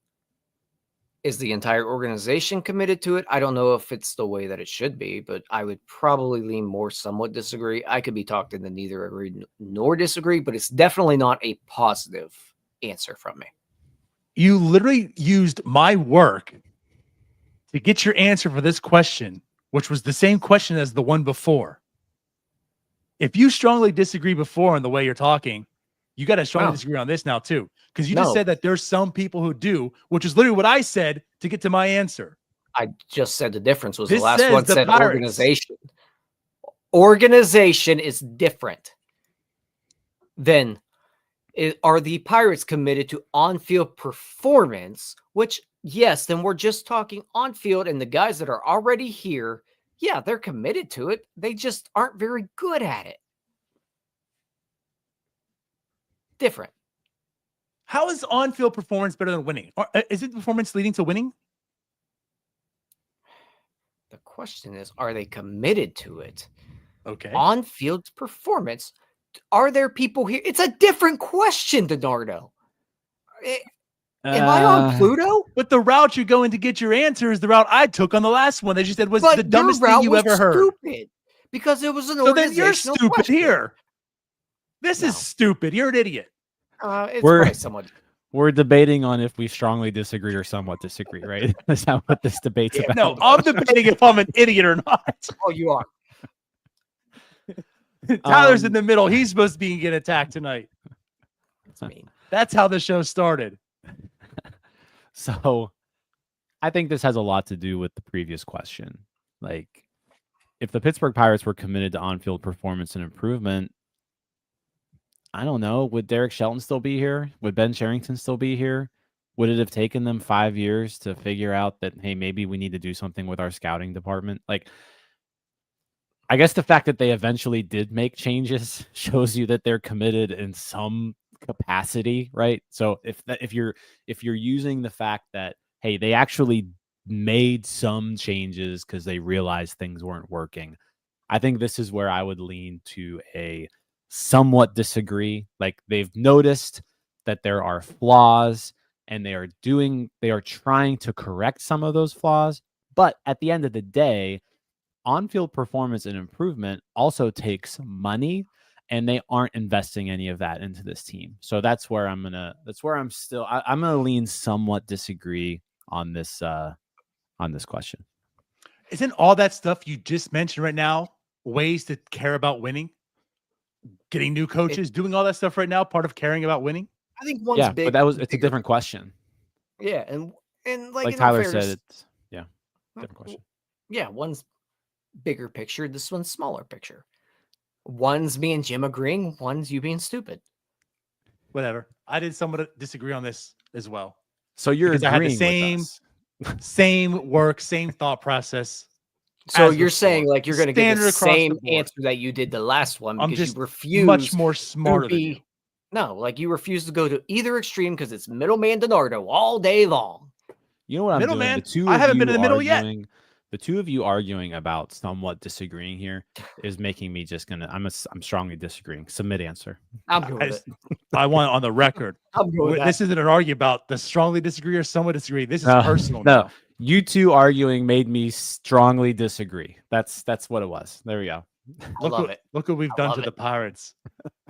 Is the entire organization committed to it? I don't know if it's the way that it should be, but I would probably lean more somewhat disagree. I could be talked into neither agree nor disagree, but it's definitely not a positive answer from me. You literally used my work to get your answer for this question, which was the same question as the one before. If you strongly disagree before on the way you're talking, you got to strongly disagree on this now too. Because you just said that there's some people who do, which is literally what I said to get to my answer. I just said the difference was This the last one said Pirates. organization. Organization is different than are the Pirates committed to on-field performance, which, yes, then we're just talking on-field, and the guys that are already here, yeah, they're committed to it. They just aren't very good at it. Different. How is on-field performance better than winning? Or, is it performance leading to winning? The question is, are they committed to it? Okay. On-field performance. Are there people here? It's a different question, DiNardo. Am I on Pluto? But the route you're going to get your answer is the route I took on the last one that you said was the dumbest thing you ever heard. Stupid because it was an so then you're stupid question. Here. This is stupid. You're an idiot. We're debating on if we strongly disagree or somewhat disagree, right? That's not what this debate's about. No, I'm debating if I'm an idiot or not. Oh, you are. Tyler's in the middle. He's supposed to be getting attacked tonight. That's mean. That's how the show started. So I think this has a lot to do with the previous question. Like, if the Pittsburgh Pirates were committed to on-field performance and improvement, I don't know. Would Derek Shelton still be here? Would Ben Cherington still be here? Would it have taken them 5 years to figure out that, hey, maybe we need to do something with our scouting department? Like, I guess the fact that they eventually did make changes shows you that they're committed in some capacity, right? So if you're using the fact that, hey, they actually made some changes because they realized things weren't working, I think this is where I would lean to a somewhat disagree. Like, they've noticed that there are flaws and they are trying to correct some of those flaws. But at the end of the day, on-field performance and improvement also takes money, and they aren't investing any of that into this team. So that's where I'm gonna lean somewhat disagree on this question. Isn't all that stuff you just mentioned right now ways to care about winning? Getting new coaches, doing all that stuff right now, part of caring about winning? I think one's big. But it's a different question. Yeah, and like Tyler said, it's different question. Yeah, one's bigger picture. This one's smaller picture. One's me and Jim agreeing. One's you being stupid. Whatever. I did somewhat disagree on this as well. So you're agreeing I had the same work, same thought process. So you're saying like you're going to get the same answer that you did the last one because you refuse much more smarter than you. No, like you refuse to go to either extreme because it's middleman DiNardo all day long. You know what I'm doing? I haven't been in the middle yet. The two of you arguing about somewhat disagreeing here is making me I'm strongly disagreeing. Submit answer. I'm good with it. I want on the record. I'm good with this isn't an argument about the strongly disagree or somewhat disagree. This is personal. No, you two arguing made me strongly disagree. That's what it was. There we go. Look what we've done to the Pirates.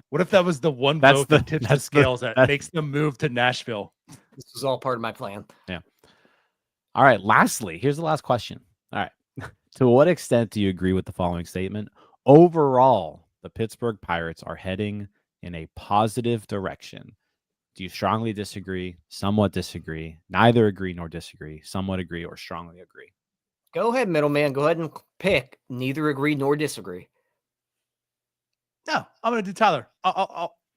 What if that was the one vote that tips the scales that makes them move to Nashville? This was all part of my plan. Yeah. All right. Lastly, here's the last question. All right. To what extent do you agree with the following statement? Overall, the Pittsburgh Pirates are heading in a positive direction. Do you strongly disagree, somewhat disagree, neither agree nor disagree, somewhat agree, or strongly agree? Go ahead, middleman. Go ahead and pick neither agree nor disagree. No, I'm going to do Tyler.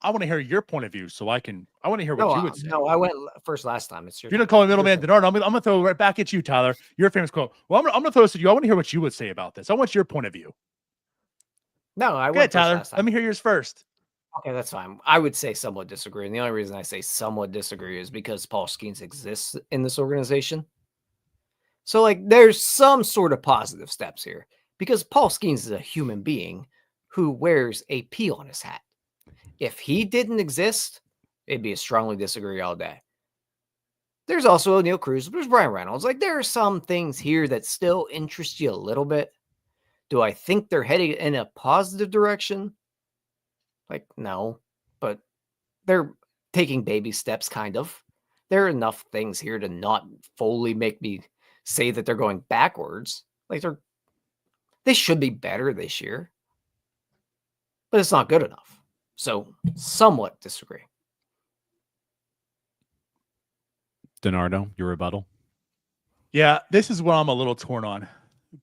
I want to hear your point of view, so I want to hear what you would say. No, I went first last time. It's your You're not calling middleman DiNardo. I'm going to throw it right back at you, Tyler. Your famous quote. Well, I'm going to throw this at you. I want to hear what you would say about this. I want your point of view. No, I Go went ahead, Tyler. first last time. Let me hear yours first. Okay, that's fine. I would say somewhat disagree. And the only reason I say somewhat disagree is because Paul Skeens exists in this organization. So, like, there's some sort of positive steps here because Paul Skeens is a human being who wears a P on his hat. If he didn't exist, it'd be a strongly disagree all day. There's also O'Neal Cruz. There's Brian Reynolds. Like, there are some things here that still interest you a little bit. Do I think they're heading in a positive direction? Like, no, but they're taking baby steps, kind of. There are enough things here to not fully make me say that they're going backwards. Like, they should be better this year, but it's not good enough. So, somewhat disagree. DiNardo, your rebuttal? Yeah, this is what I'm a little torn on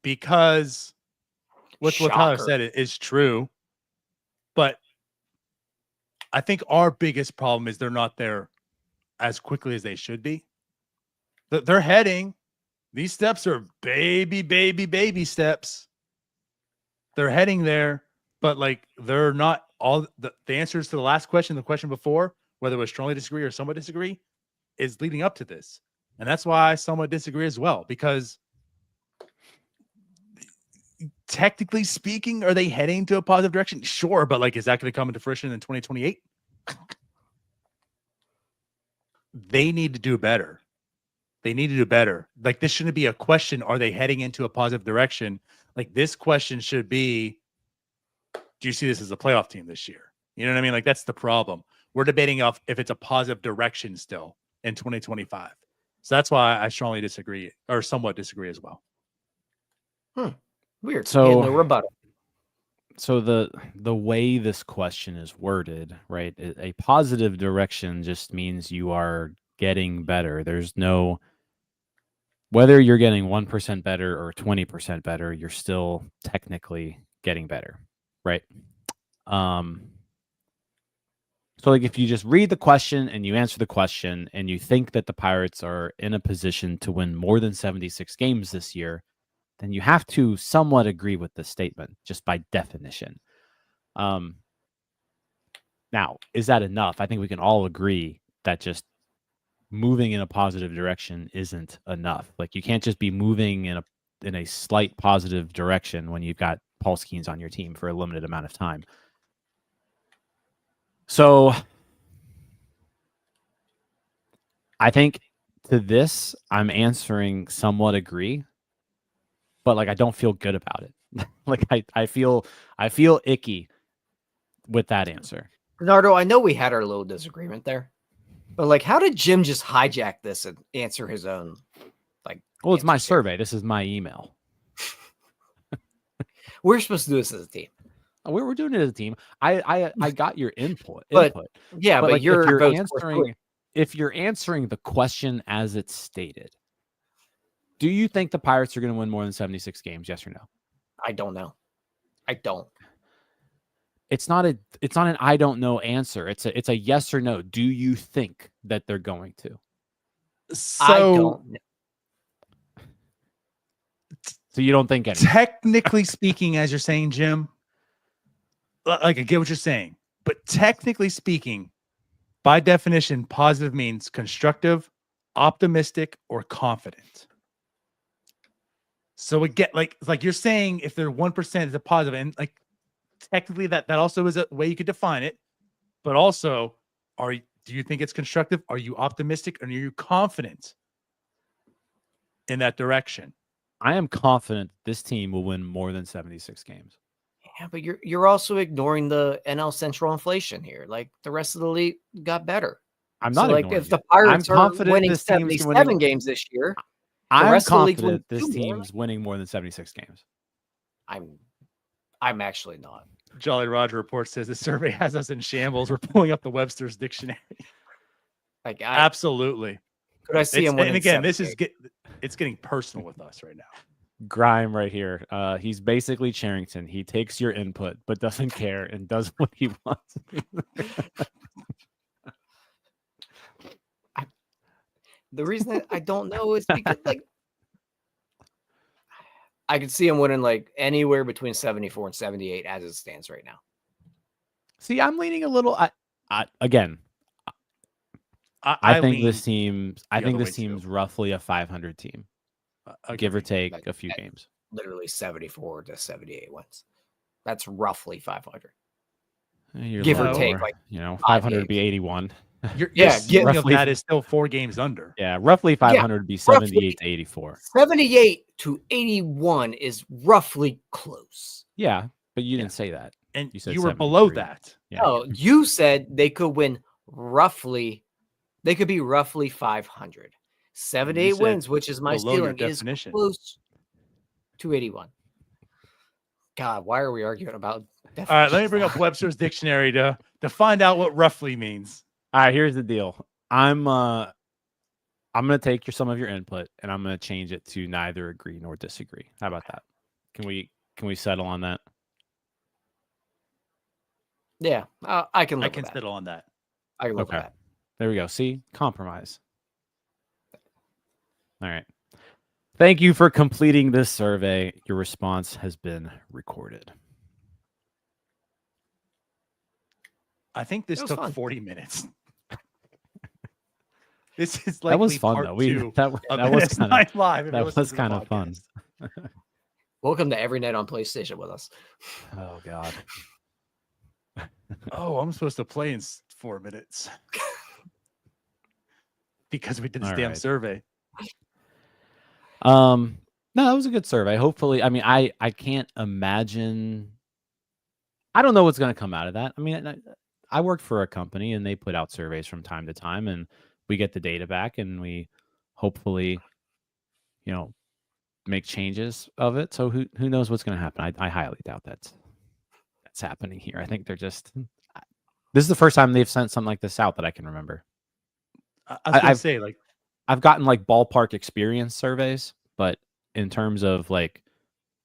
because what Tyler said is true, but I think our biggest problem is they're not there as quickly as they should be. They're heading. These steps are baby steps. They're heading there, but like they're not all the answers to the last question, the question before, whether it was strongly disagree or somewhat disagree, is leading up to this. And that's why I somewhat disagree as well, because technically speaking, are they heading to a positive direction? Sure, but like, is that going to come into fruition in 2028? They need to do better. They need to do better. Like, this shouldn't be a question, are they heading into a positive direction? Like, this question should be, do you see this as a playoff team this year? You know what I mean? Like, that's the problem. We're debating if it's a positive direction still in 2025. So that's why I strongly disagree, or somewhat disagree as well. Weird. So the rebuttal. So the way this question is worded, right? A positive direction just means you are getting better. There's no, whether you're getting 1% better or 20% better, you're still technically getting better, right? So like if you just read the question and you answer the question and you think that the Pirates are in a position to win more than 76 games this year, then you have to somewhat agree with the statement just by definition. Now, is that enough? I think we can all agree that just moving in a positive direction isn't enough. Like, you can't just be moving in a slight positive direction when you've got Paul Skeens on your team for a limited amount of time. So I think to this, I'm answering somewhat agree, but like I don't feel good about it. Like I feel icky with that answer. Bernardo, I know we had our little disagreement there, but like, how did Jim just hijack this and answer his own? Like, well, it's my survey. This is my email. We're supposed to do this as a team. We're doing it as a team. I got your input. Yeah, but like, if you're answering the question as it's stated, do you think the Pirates are going to win more than 76 games? Yes or no? I don't know. I don't. It's not an I don't know answer. It's a yes or no. Do you think that they're going to? I don't know. So you don't think anything? Technically speaking, as you're saying, Jim, like I get what you're saying, but technically speaking, by definition, positive means constructive, optimistic, or confident. So again, like you're saying, if they're 1%, it's a positive, and like technically that also is a way you could define it. But also, do you think it's constructive? Are you optimistic, and are you confident in that direction? I am confident this team will win more than 76 games. Yeah, but you're also ignoring the NL Central inflation here. Like, the rest of the league got better. I'm not like ignoring if the Pirates are winning 77 games this year, I'm confident this team's winning more than 76 games. I'm actually not. Jolly Roger report says the survey has us in shambles. We're pulling up the Webster's dictionary. Like, absolutely. Could I see him winning? And again, it's getting personal with us right now. Grime right here. He's basically Charrington. He takes your input but doesn't care and does what he wants. The reason that I don't know is because like I could see him winning like anywhere between 74 and 78 as it stands right now. See, I'm leaning a little. Again, I think this team. I think this team's roughly a 500 team, give or take a few games. Literally 74 to 78 wins. That's roughly 500. Give or take, 500 would be 81. Roughly of that is still 4 games under. Yeah, roughly 500 would be 78 to 84. 78 to 81 is roughly close. Yeah, but you didn't say that. And you were below that. Yeah. Oh, you said they could win roughly. They could be roughly 500. 78 wins, which is my stealing, is close to 81. God, why are we arguing about definitions? All right, let me bring up Webster's dictionary to find out what roughly means. All right, here's the deal. I'm going to take some of your input and I'm going to change it to neither agree nor disagree. How about that? Can we settle on that? Yeah, I can settle on that. I can live with that. There we go. See? Compromise. All right. Thank you for completing this survey. Your response has been recorded. I think this took 40 minutes. This is that was fun though. That was kind of fun. Welcome to Every Night on PlayStation with us. Oh God. Oh, I'm supposed to play in 4 minutes because we did this damn survey. No, that was a good survey. Hopefully, I mean, I can't imagine. I don't know what's going to come out of that. I mean, I worked for a company and they put out surveys from time to time, and we get the data back, and we hopefully, make changes of it. So who knows what's going to happen? I highly doubt that's happening here. I think they're just. This is the first time they've sent something like this out that I can remember. I've gotten like ballpark experience surveys, but in terms of like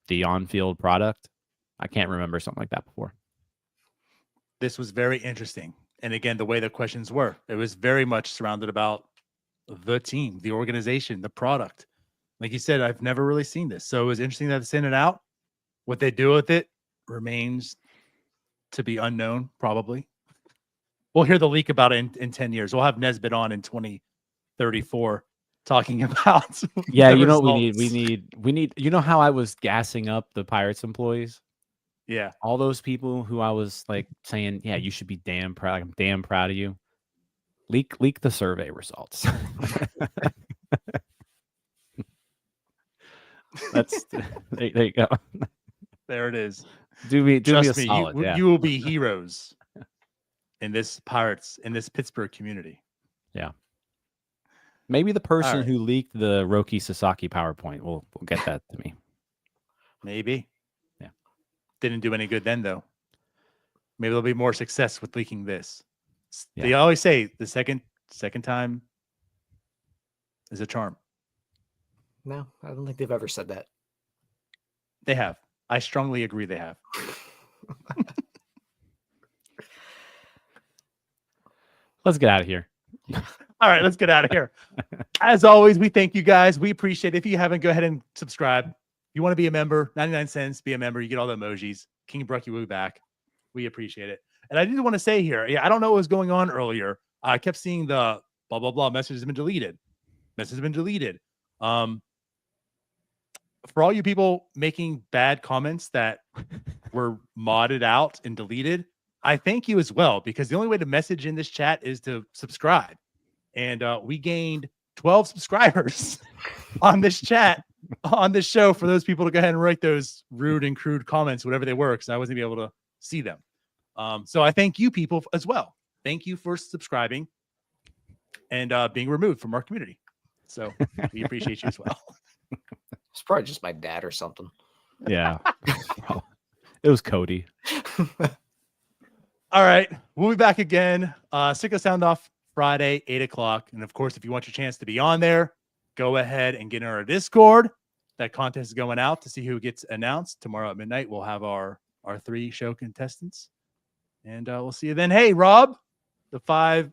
the on-field product, I can't remember something like that before. This was very interesting. And again, the way the questions were, it was very much surrounded about the team, the organization, the product. Like you said, I've never really seen this. So it was interesting that they sent it out. What they do with it remains to be unknown, probably. We'll hear the leak about it in 10 years. We'll have Nesbitt on in 2034 talking about. Yeah, you know what we need. You know how I was gassing up the Pirates employees? Yeah. All those people who I was like saying, yeah, you should be damn proud. Like, I'm damn proud of you. Leak the survey results. There you go. There it is. Do me a me, solid. You will be heroes in this Pittsburgh community. Yeah. Maybe the person who leaked the Roki Sasaki PowerPoint will get that to me. Maybe. Yeah. Didn't do any good then, though. Maybe there'll be more success with leaking this. Yeah. They always say the second time is a charm. No, I don't think they've ever said that. They have. I strongly agree they have. Let's get out of here. All right, let's get out of here. As always, we thank you guys. We appreciate it. If you haven't, go ahead and subscribe. If you want to be a member, 99 cents, be a member. You get all the emojis. King Brucky will be back. We appreciate it. And I did want to say here, I don't know what was going on earlier. I kept seeing the blah, blah, blah. Message has been deleted. Message has been deleted. For all you people making bad comments that were modded out and deleted, I thank you as well, because the only way to message in this chat is to subscribe. And we gained 12 subscribers on this chat, on this show, for those people to go ahead and write those rude and crude comments, whatever they were, because I wasn't able to see them. So I thank you people as well. Thank you for subscribing and being removed from our community. So we appreciate you as well. It's probably just my dad or something. Yeah. It was Cody. All right. We'll be back again. Sicko Sound Off Friday, 8 o'clock. And of course, if you want your chance to be on there, go ahead and get in our Discord. that contest is going out to see who gets announced. Tomorrow at midnight, we'll have our 3 show contestants. And we'll see you then. Hey, Rob, the 5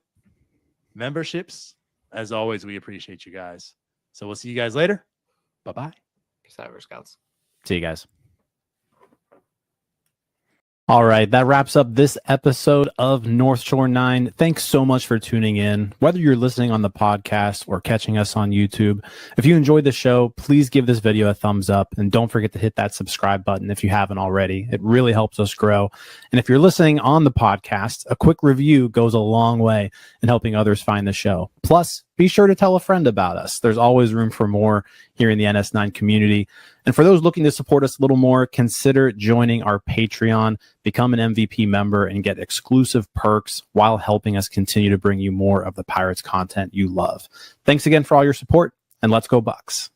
memberships. As always, we appreciate you guys. So we'll see you guys later. Bye-bye. Peace out, Scouts. See you guys. All right, that wraps up this episode of North Shore 9. Thanks so much for tuning in. Whether you're listening on the podcast or catching us on YouTube, if you enjoyed the show, please give this video a thumbs up and don't forget to hit that subscribe button if you haven't already. It really helps us grow. And if you're listening on the podcast, a quick review goes a long way in helping others find the show. Plus, be sure to tell a friend about us. There's always room for more here in the NS9 community. And for those looking to support us a little more, consider joining our Patreon, become an MVP member, and get exclusive perks while helping us continue to bring you more of the Pirates content you love. Thanks again for all your support, and let's go Bucks.